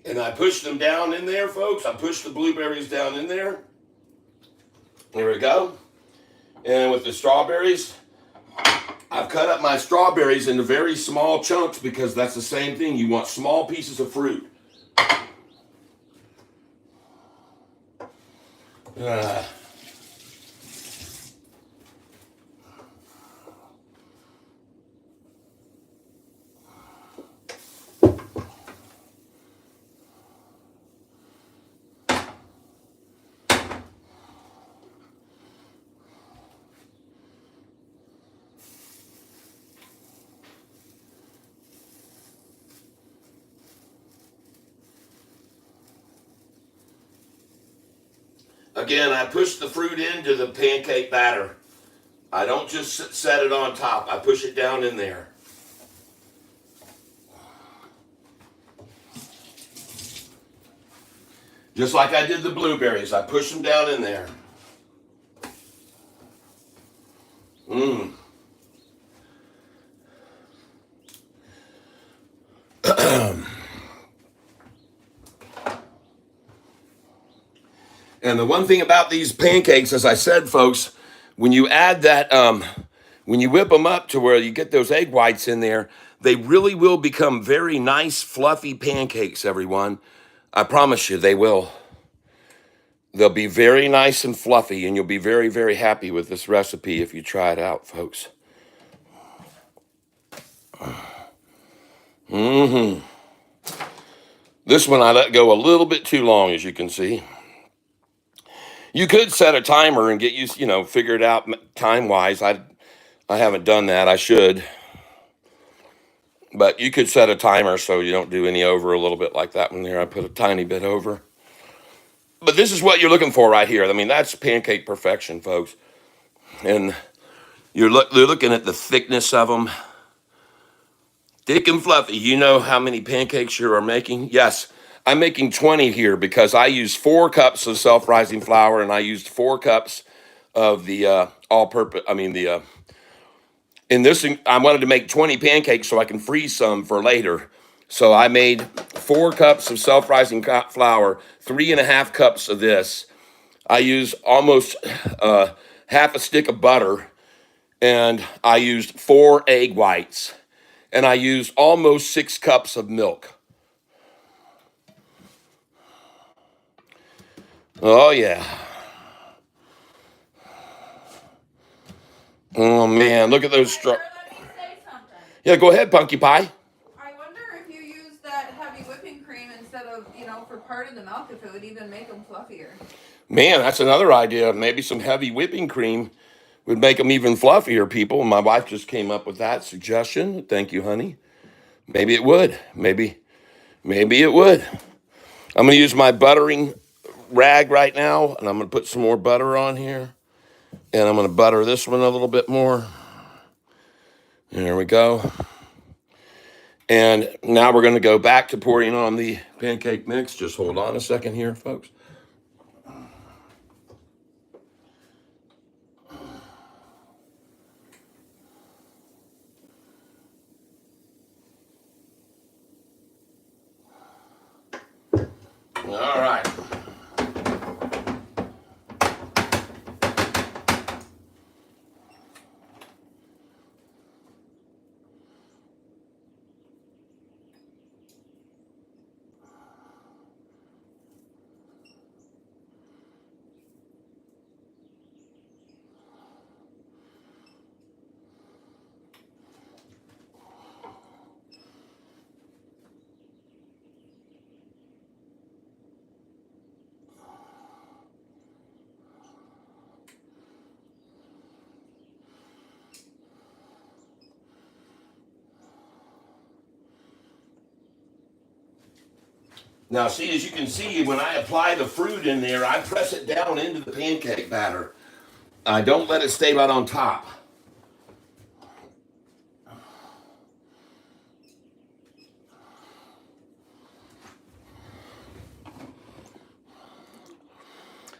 And I push them down in there, folks. I push the blueberries down in there. There we go. And with the strawberries, I've cut up my strawberries into very small chunks because that's the same thing. You want small pieces of fruit. Again, I push the fruit into the pancake batter. I don't just set it on top. I push it down in there. Just like I did the blueberries. I push them down in there. And the one thing about these pancakes, as I said, folks, when you add that, when you whip them up to where you get those egg whites in there, they really will become very nice, fluffy pancakes, everyone. I promise you they will. They'll be very nice and fluffy, and you'll be very, very happy with this recipe if you try it out, folks. This one I let go a little bit too long, as you can see. You could set a timer and get figure it out time-wise. I haven't done that. I should. But you could set a timer so you don't do any over a little bit like that one there. I put a tiny bit over. But this is what you're looking for right here. I mean, that's pancake perfection, folks. And they're looking at the thickness of them. Thick and fluffy. You know how many pancakes you are making? Yes, I'm making 20 here because I used 4 cups of self-rising flour and I used 4 cups of the all-purpose. I mean the in this I wanted to make 20 pancakes so I can freeze some for later. So I made 4 cups of self-rising flour, 3.5 cups of this. I use almost half a stick of butter, and I used 4 egg whites, and I used almost 6 cups of milk. Oh yeah. Oh man, look at those. Tyler, let me say something. Yeah, go ahead, Punky Pie. I wonder if you use that heavy whipping cream instead of, for part of the milk, if it would even make them fluffier. Man, that's another idea. Maybe some heavy whipping cream would make them even fluffier, people. My wife just came up with that suggestion. Thank you, honey. Maybe it would. Maybe it would. I'm going to use my buttering rag right now, and I'm going to put some more butter on here. And I'm going to butter this one a little bit more. There we go. And now we're going to go back to pouring on the pancake mix. Just hold on a second here, folks. All right. Now, see, as you can see, when I apply the fruit in there, I press it down into the pancake batter. I don't let it stay right on top.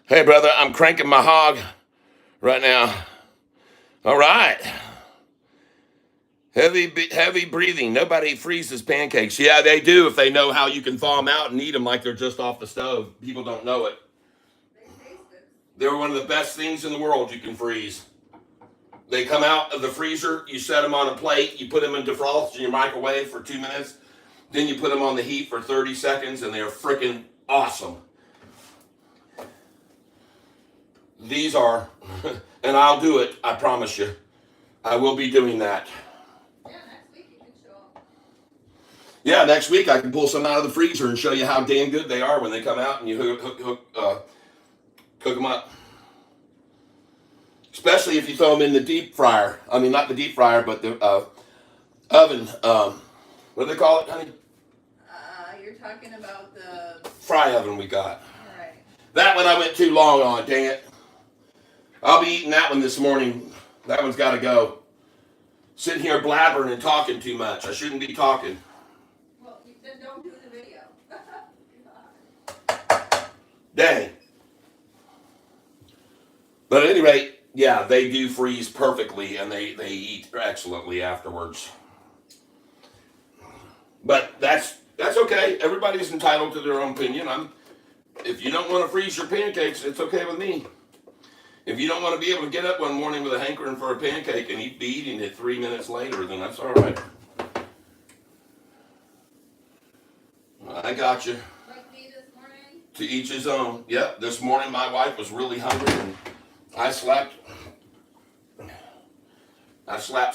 Hey, brother, I'm cranking my hog right now. All right. Heavy breathing. Nobody freezes pancakes. Yeah, they do if they know how you can thaw them out and eat them like they're just off the stove. People don't know it. They taste good. They're one of the best things in the world you can freeze. They come out of the freezer, you set them on a plate, you put them in defrost in your microwave for 2 minutes, then you put them on the heat for 30 seconds, and they're freaking awesome. These are, and I'll do it, I promise you. I will be doing that. Yeah, next week you can show them. Yeah, next week I can pull some out of the freezer and show you how damn good they are when they come out and you cook them up. Especially if you throw them in the deep fryer. I mean, not the deep fryer, but the oven. What do they call it, honey? You're talking about the... Fry oven we got. All right. That one I went too long on, dang it. I'll be eating that one this morning. That one's got to go. Sitting here blabbering and talking too much. I shouldn't be talking. Well, then don't do the video. Dang. But at any rate, yeah, they do freeze perfectly and they eat excellently afterwards. But that's okay. Everybody's entitled to their own opinion. If you don't want to freeze your pancakes, it's okay with me. If you don't want to be able to get up one morning with a hankering for a pancake and be eating it 3 minutes later, then that's all right. I got you. Like me this morning? To each his own. Yep, this morning my wife was really hungry and I slapped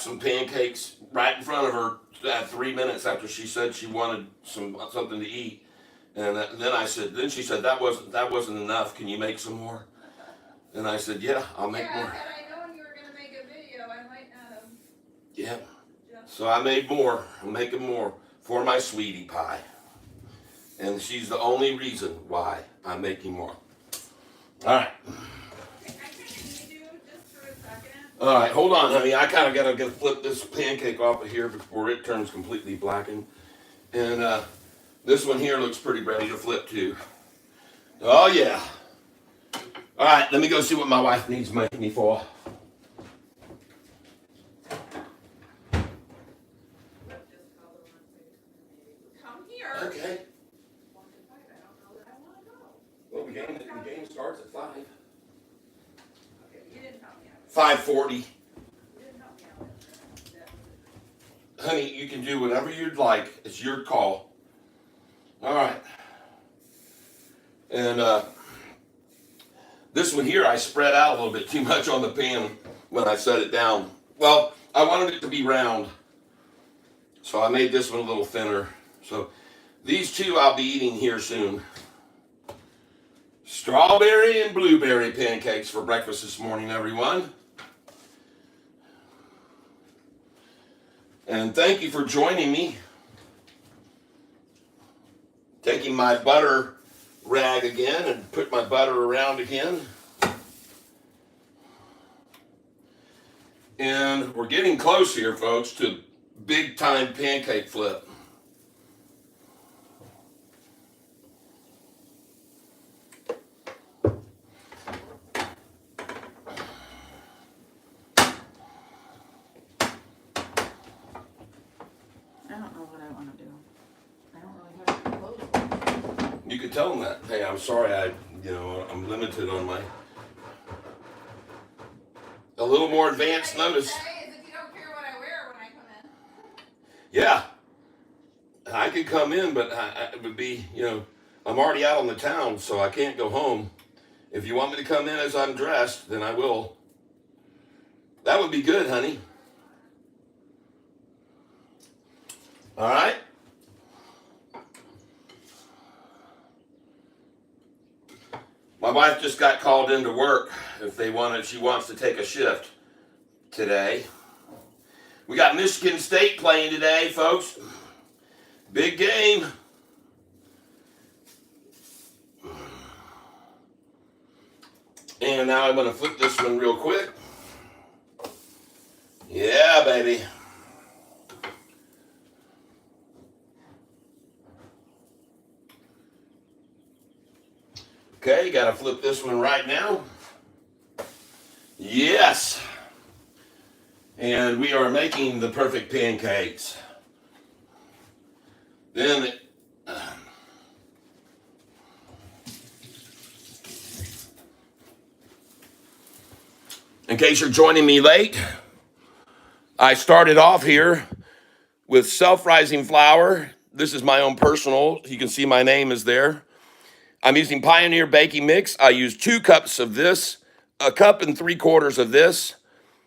some pancakes right in front of her 3 minutes after she said she wanted something to eat. And then she said that wasn't enough. Can you make some more? And I said, yeah, I'll make more. Had I known you were going to make a video, I might not have. Yeah. So I made more. I'm making more for my sweetie pie. And she's the only reason why I'm making more. All right. All right, hold on, honey. I kind of got to flip this pancake off of here before it turns completely blackened. And This one here looks pretty ready to flip too. Oh yeah. All right, let me go see what my wife needs me for. Come here. Okay. Well, the game starts at 5. Okay, you didn't help me out. 5:40. You didn't help me out. Honey, you can do whatever you'd like. It's your call. All right. And this one here, I spread out a little bit too much on the pan when I set it down. Well, I wanted it to be round, so I made this one a little thinner. So these two I'll be eating here soon. Strawberry and blueberry pancakes for breakfast this morning, everyone. And thank you for joining me. Taking my butter rag again and put my butter around again. And we're getting close here, folks, to big time pancake flip. I don't know what I want to do. I don't really have any clothes. You could tell them that. Hey, I'm sorry, I'm limited on my a little more advanced notice. Is if you don't care what I wear when I come in. Yeah, I could come in, but it would be, I'm already out on the town, so I can't go home. If you want me to come in as I'm dressed, then I will. That would be good, honey. All right. My wife just got called into work. She wants to take a shift today. We got Michigan State playing today, folks. Big game. And now I'm going to flip this one real quick. Yeah, baby. Okay, got to flip this one right now. Yes. And we are making the perfect pancakes. Then, in case you're joining me late, I started off here with self-rising flour. This is my own personal. You can see my name is there. I'm using Pioneer Baking Mix. I use 2 cups of this, 1 3/4 cups of this,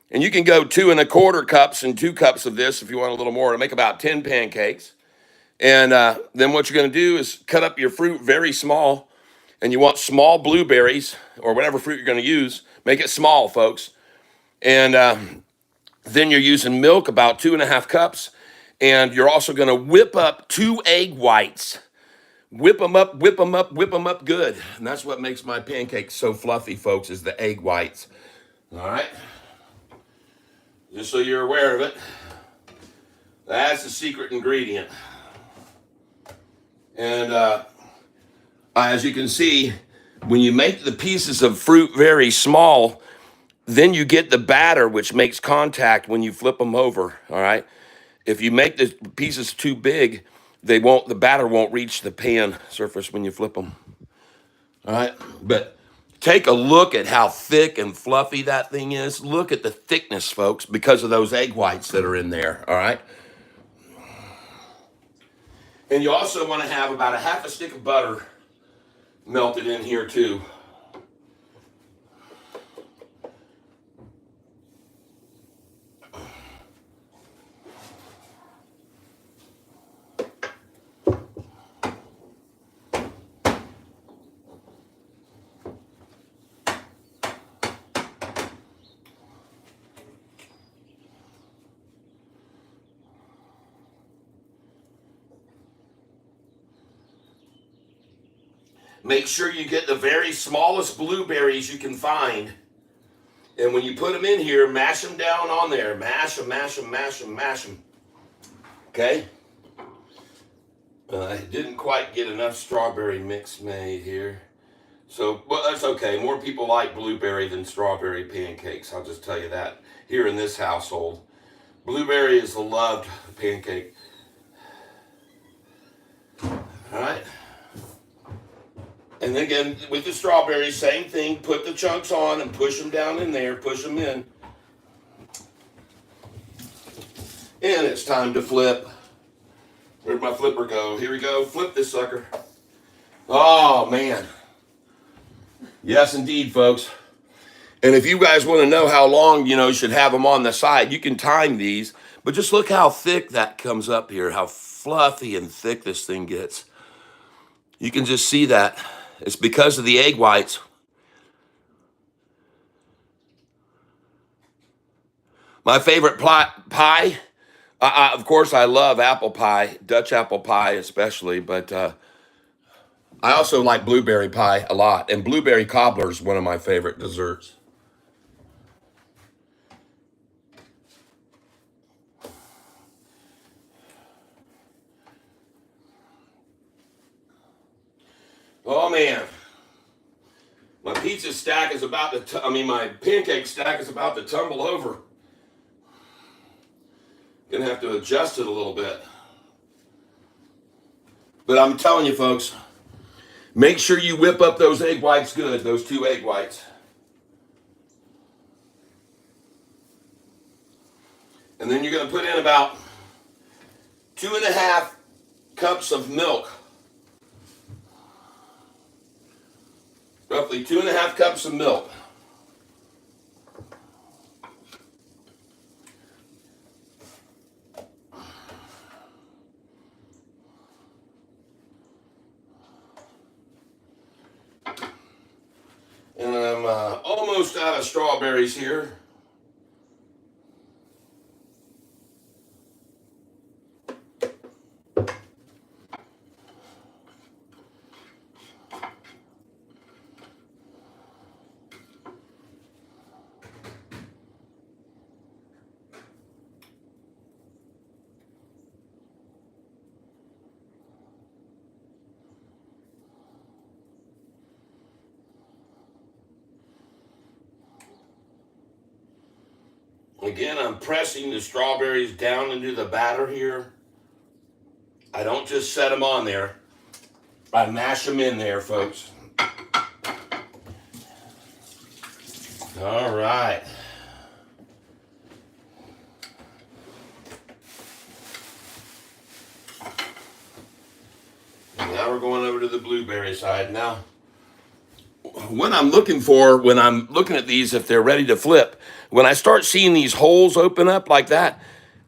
and you can go 2 1/4 cups and 2 cups of this if you want a little more to make about 10 pancakes. And then what you're going to do is cut up your fruit very small, and you want small blueberries or whatever fruit you're going to use. Make it small, folks. And then you're using milk, about 2 1/2 cups, and you're also going to whip up 2 egg whites. Whip them up, whip them up, whip them up good. And that's what makes my pancakes so fluffy, folks, is the egg whites. All right? Just so you're aware of it. That's the secret ingredient. And as you can see, when you make the pieces of fruit very small, then you get the batter, which makes contact when you flip them over, all right? If you make the pieces too big, the batter won't reach the pan surface when you flip them. All right, but take a look at how thick and fluffy that thing is. Look at the thickness, folks, because of those egg whites that are in there, all right? And you also want to have about a 1/2 stick of butter melted in here too. Make sure you get the very smallest blueberries you can find. And when you put them in here, mash them down on there. Mash them, mash them, mash them, mash them. Okay? I didn't quite get enough strawberry mix made here. So, well, that's okay. More people like blueberry than strawberry pancakes. I'll just tell you that here in this household. Blueberry is the loved pancake. All right. And again, with the strawberries, same thing. Put the chunks on and push them down in there. Push them in. And it's time to flip. Where'd my flipper go? Here we go. Flip this sucker. Oh, man. Yes, indeed, folks. And if you guys want to know how long, you should have them on the side, you can time these. But just look how thick that comes up here, how fluffy and thick this thing gets. You can just see that. It's because of the egg whites. My favorite pie, of course, I love apple pie, Dutch apple pie especially, but I also like blueberry pie a lot. And blueberry cobbler is one of my favorite desserts. Oh, man. My pizza stack is about to, my pancake stack is about to tumble over. Gonna have to adjust it a little bit. But I'm telling you, folks, make sure you whip up those egg whites good, those 2 egg whites. And then you're gonna put in about 2.5 cups of milk. Roughly 2.5 cups of milk. And I'm almost out of strawberries here. Again, I'm pressing the strawberries down into the batter here. I don't just set them on there. I mash them in there, folks. All right. And now we're going over to the blueberry side. Now, what I'm looking for when I'm looking at these, if they're ready to flip, when I start seeing these holes open up like that,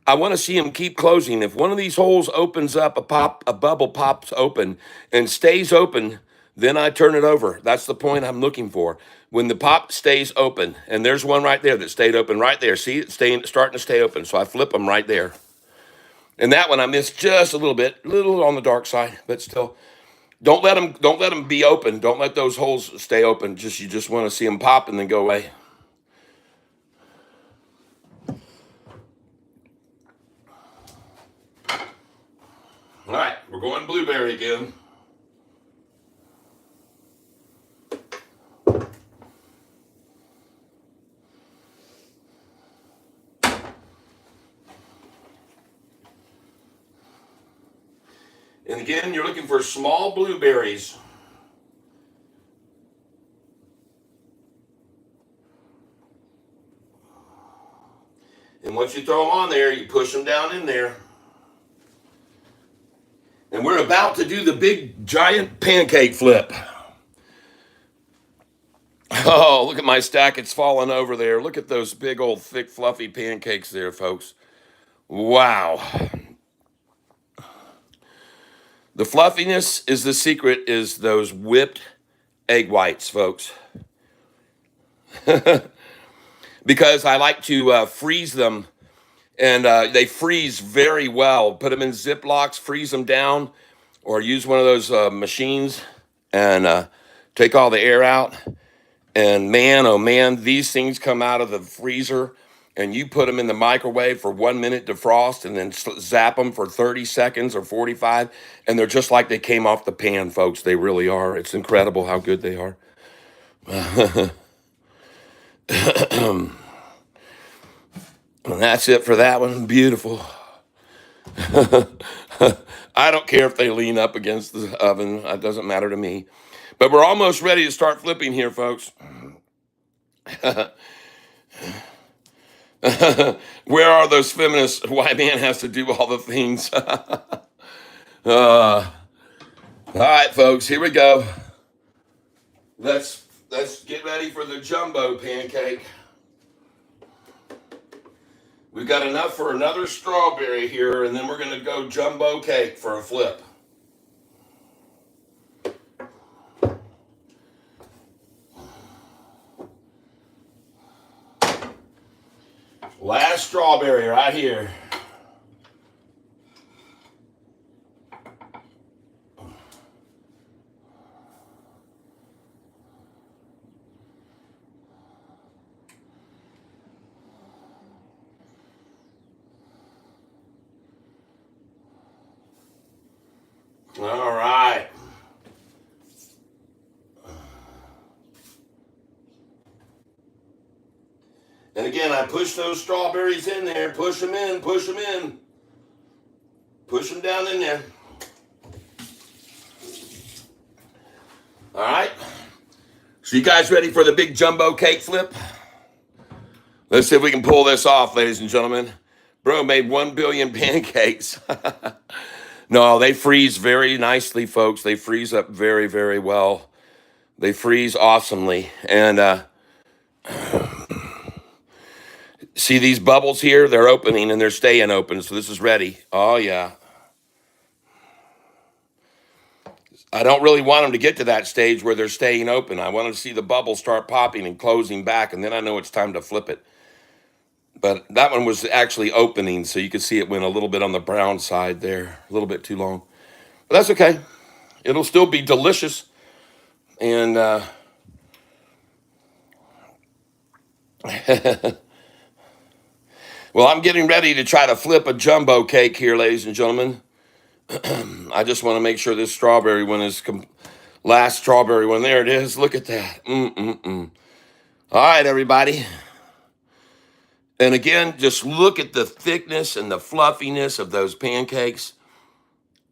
I want to see them keep closing. If one of these holes opens up, a bubble pops open and stays open, then I turn it over. That's the point I'm looking for. When the pop stays open, and there's one right there that stayed open right there. See, it's starting to stay open. So I flip them right there. And that one I missed just a little on the dark side, but still. Don't let them be open. Don't let those holes stay open. You just want to see them pop and then go away. All right, we're going blueberry again. And again, you're looking for small blueberries. And once you throw them on there, you push them down in there. And we're about to do the big giant pancake flip. Oh, look at my stack. It's falling over there. Look at those big old thick fluffy pancakes there, folks. Wow. The fluffiness is the secret, is those whipped egg whites, folks. Because I like to freeze them, and they freeze very well. Put them in Ziplocs, freeze them down, or use one of those machines and take all the air out. And man, oh man, these things come out of the freezer and you put them in the microwave for 1 minute to frost and then zap them for 30 seconds or 45, and they're just like they came off the pan, folks. They really are. It's incredible how good they are. And that's it for that one. Beautiful. I don't care if they lean up against the oven. It doesn't matter to me. But we're almost ready to start flipping here, folks. Where are those feminists? Why man has to do all the things? All right, folks, here we go. Let's get ready for the jumbo pancake. We've got enough for another strawberry here, and then we're going to go jumbo cake for a flip. Last strawberry right here. All right. And again, I push those strawberries in there. Push them in, push them in. Push them down in there. All right. So you guys ready for the big jumbo cake flip? Let's see if we can pull this off, ladies and gentlemen. Bro made 1 billion pancakes. No, they freeze very nicely, folks. They freeze up very, very well. They freeze awesomely. And see these bubbles here? They're opening and they're staying open. So this is ready. Oh, yeah. I don't really want them to get to that stage where they're staying open. I want to see the bubbles start popping and closing back, and then I know it's time to flip it. But that one was actually opening, so you could see it went a little bit on the brown side there, a little bit too long. But that's okay. It'll still be delicious. And well, I'm getting ready to try to flip a jumbo cake here, ladies and gentlemen. I just want to make sure this strawberry one is last strawberry one. There it is. Look at that. All right, everybody. And again, just look at the thickness and the fluffiness of those pancakes.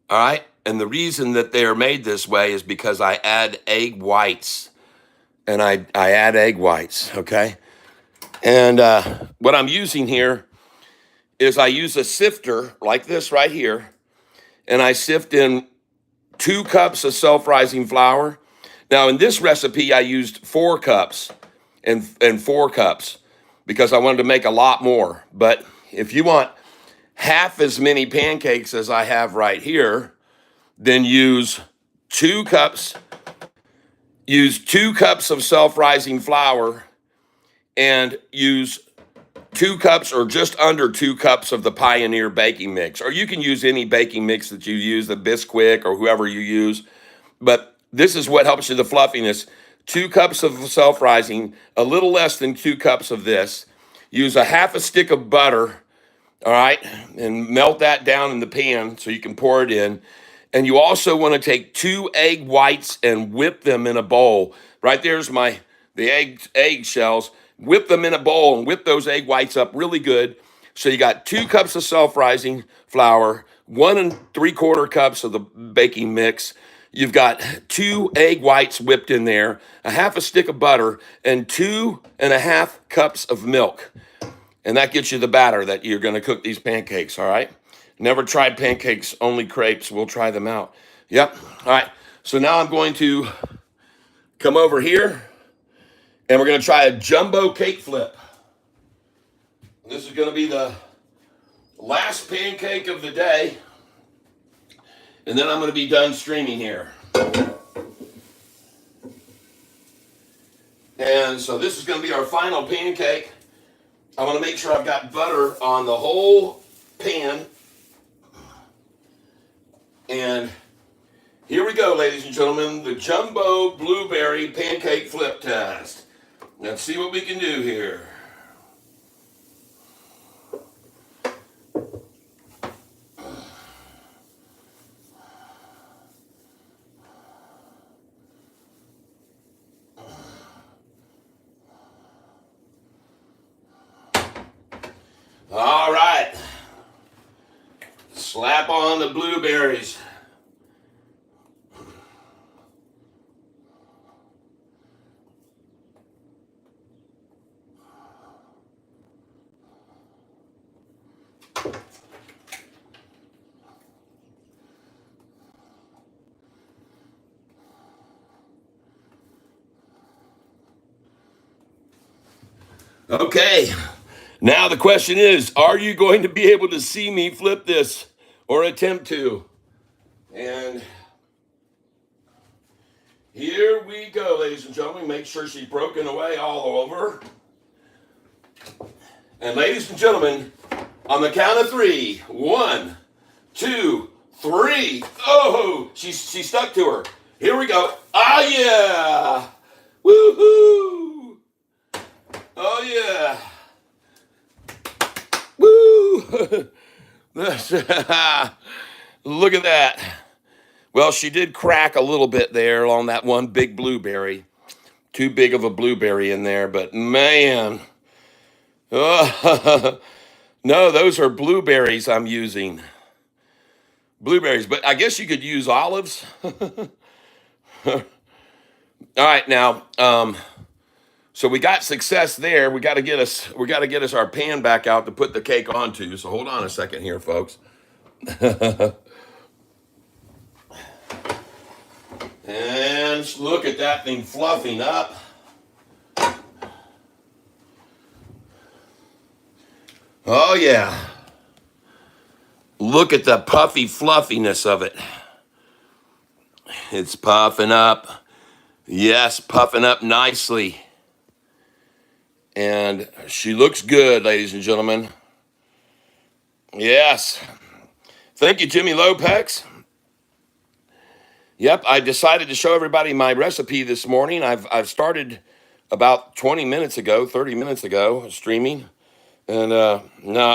All right. And the reason that they are made this way is because I add egg whites. And I add egg whites. Okay. And what I'm using here is I use a sifter like this right here. And I sift in 2 cups of self-rising flour. Now, in this recipe, I used 4 cups and 4 cups. Because I wanted to make a lot more. But if you want half as many pancakes as I have right here, then use 2 cups. Use 2 cups of self-rising flour and use 2 cups or just under 2 cups of the Pioneer baking mix. Or you can use any baking mix that you use, the Bisquick or whoever you use. But this is what helps you the fluffiness. 2 cups of self-rising, a little less than 2 cups of this. Use a half a stick of butter, all right, and melt that down in the pan so you can pour it in. And you also want to take 2 egg whites and whip them in a bowl. Right there's the egg shells. Whip them in a bowl and whip those egg whites up really good. So you got 2 cups of self-rising flour, 1 3/4 cups of the baking mix. You've got 2 egg whites whipped in there, a half a stick of butter, and 2.5 cups of milk. And that gets you the batter that you're going to cook these pancakes, all right? Never tried pancakes, only crepes. We'll try them out. Yep. All right. So now I'm going to come over here, and we're going to try a jumbo cake flip. This is going to be the last pancake of the day. And then I'm going to be done streaming here. And so this is going to be our final pancake. I want to make sure I've got butter on the whole pan. And here we go, ladies and gentlemen, the jumbo blueberry pancake flip test. Let's see what we can do here. Slap on the blueberries. Okay, now the question is, are you going to be able to see me flip this or attempt to? And here we go, ladies and gentlemen. Make sure she's broken away all over. And ladies and gentlemen, on the count of three, 1, 2, 3. Oh, she stuck to her. Here we go. Ah, yeah. Woohoo. Oh, yeah. Woo. Look at that. Well, she did crack a little bit there on that one big blueberry. Too big of a blueberry in there, but man. Oh, no, those are blueberries I'm using. Blueberries, but I guess you could use olives. All right, now, so we got success there. We got to get us our pan back out to put the cake onto. So hold on a second here, folks. And look at that thing fluffing up. Oh yeah. Look at the puffy fluffiness of it. It's puffing up. Yes, puffing up nicely. And she looks good, ladies and gentlemen. Yes. Thank you, Jimmy Lopez. Yep, I decided to show everybody my recipe this morning. I've started about 20 minutes ago, 30 minutes ago, streaming. And no,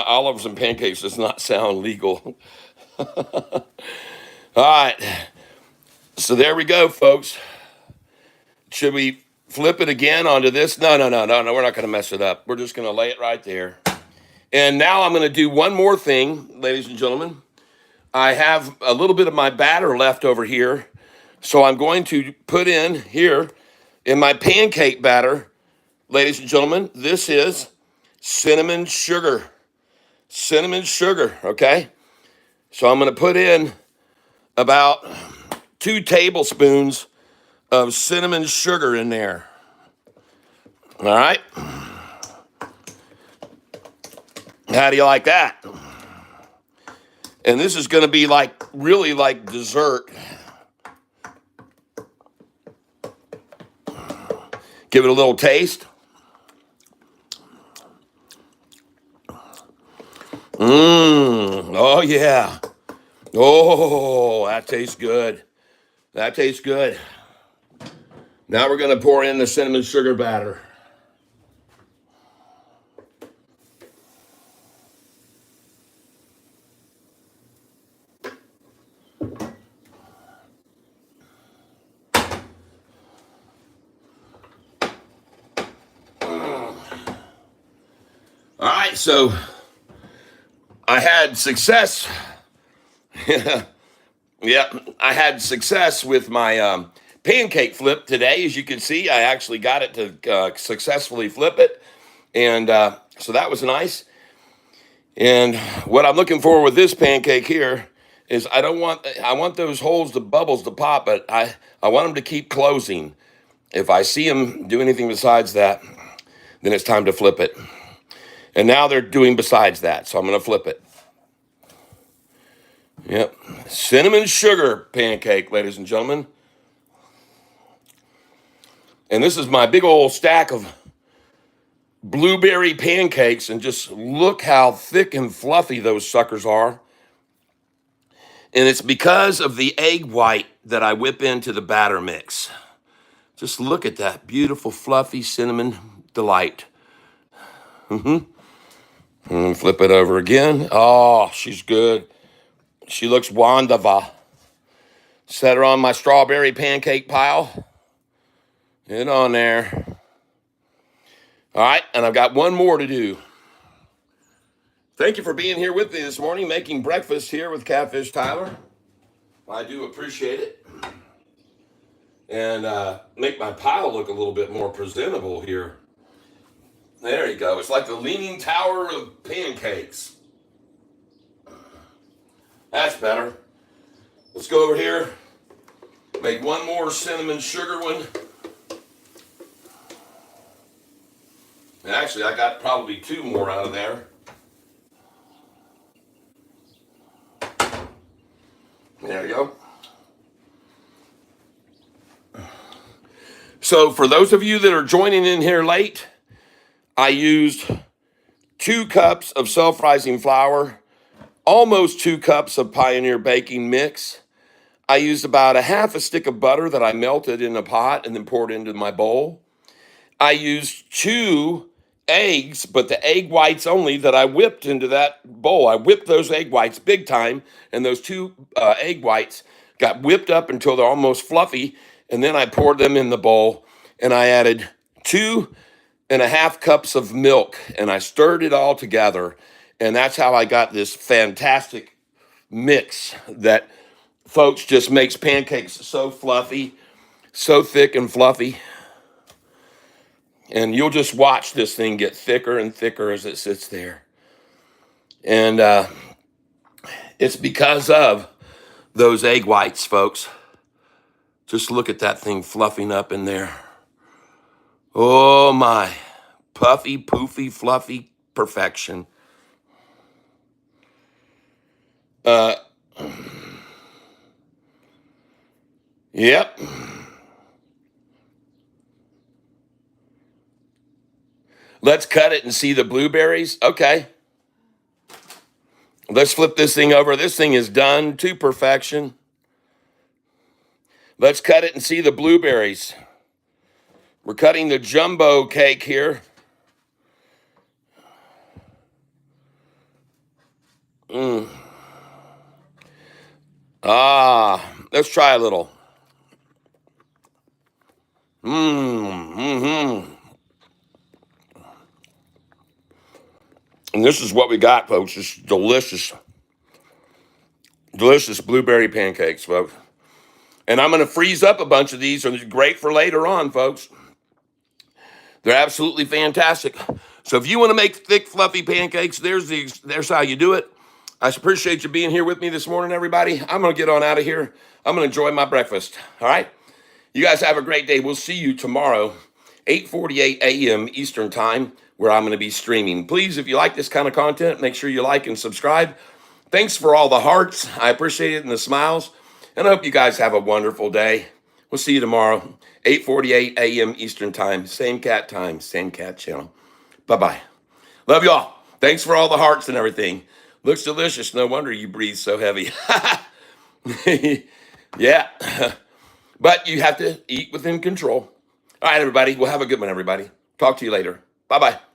olives and pancakes does not sound legal. All right. So there we go, folks. Should we flip it again onto this? No. We're not going to mess it up. We're just going to lay it right there. And now I'm going to do one more thing, ladies and gentlemen. I have a little bit of my batter left over here. So I'm going to put in here in my pancake batter, ladies and gentlemen, this is cinnamon sugar. Cinnamon sugar, okay? So I'm going to put in about 2 tablespoons of cinnamon sugar in there. All right? How do you like that? And this is going to be like, really like dessert. Give it a little taste. Oh, yeah. Oh, that tastes good. That tastes good. Now we're going to pour in the cinnamon sugar batter. All right, so I had success. Yeah, I had success with my pancake flip today. As you can see, I actually got it to successfully flip it. And so that was nice. And what I'm looking for with this pancake here is I want those holes, the bubbles to pop, but I want them to keep closing. If I see them do anything besides that, then it's time to flip it. And now they're doing besides that, so I'm going to flip it. Yep. Cinnamon sugar pancake, ladies and gentlemen. And this is my big old stack of blueberry pancakes, and just look how thick and fluffy those suckers are. And it's because of the egg white that I whip into the batter mix. Just look at that beautiful, fluffy cinnamon delight. Flip it over again. Oh, she's good. She looks wonderful. Set her on my strawberry pancake pile. Get on there. All right, and I've got one more to do. Thank you for being here with me this morning, making breakfast here with Catfish Tyler. I do appreciate it. And make my pile look a little bit more presentable here. There you go. It's like the Leaning Tower of Pancakes. That's better. Let's go over here. Make one more cinnamon sugar one. And actually, I got probably 2 more out of there. There you go. So for those of you that are joining in here late, I used 2 cups of self-rising flour, almost 2 cups of Pioneer baking mix. I used about a half a stick of butter that I melted in a pot and then poured into my bowl. I used 2 eggs, but the egg whites only that I whipped into that bowl. I whipped those egg whites big time, and those 2 egg whites got whipped up until they're almost fluffy, and then I poured them in the bowl, and I added 2.5 cups of milk, and I stirred it all together, and that's how I got this fantastic mix that, folks, just makes pancakes so fluffy, so thick and fluffy. And you'll just watch this thing get thicker and thicker as it sits there. And it's because of those egg whites, folks. Just look at that thing fluffing up in there. Oh my, puffy, poofy, fluffy perfection. Yep. Let's cut it and see the blueberries. Okay. Let's flip this thing over. This thing is done to perfection. Let's cut it and see the blueberries. We're cutting the jumbo cake here. Let's try a little. And this is what we got, folks. It's delicious, delicious blueberry pancakes, folks. And I'm going to freeze up a bunch of these. They're great for later on, folks. They're absolutely fantastic. So if you want to make thick, fluffy pancakes, there's how you do it. I appreciate you being here with me this morning, everybody. I'm going to get on out of here. I'm going to enjoy my breakfast. All right? You guys have a great day. We'll see you tomorrow, 8:48 a.m. Eastern Time, where I'm going to be streaming. Please, if you like this kind of content, make sure you like and subscribe. Thanks for all the hearts. I appreciate it and the smiles. And I hope you guys have a wonderful day. We'll see you tomorrow, 8:48 a.m. Eastern Time. Same cat time, same cat channel. Bye-bye. Love you all. Thanks for all the hearts and everything. Looks delicious. No wonder you breathe so heavy. Yeah. But you have to eat within control. All right, everybody. We'll have a good one, everybody. Talk to you later. Bye-bye.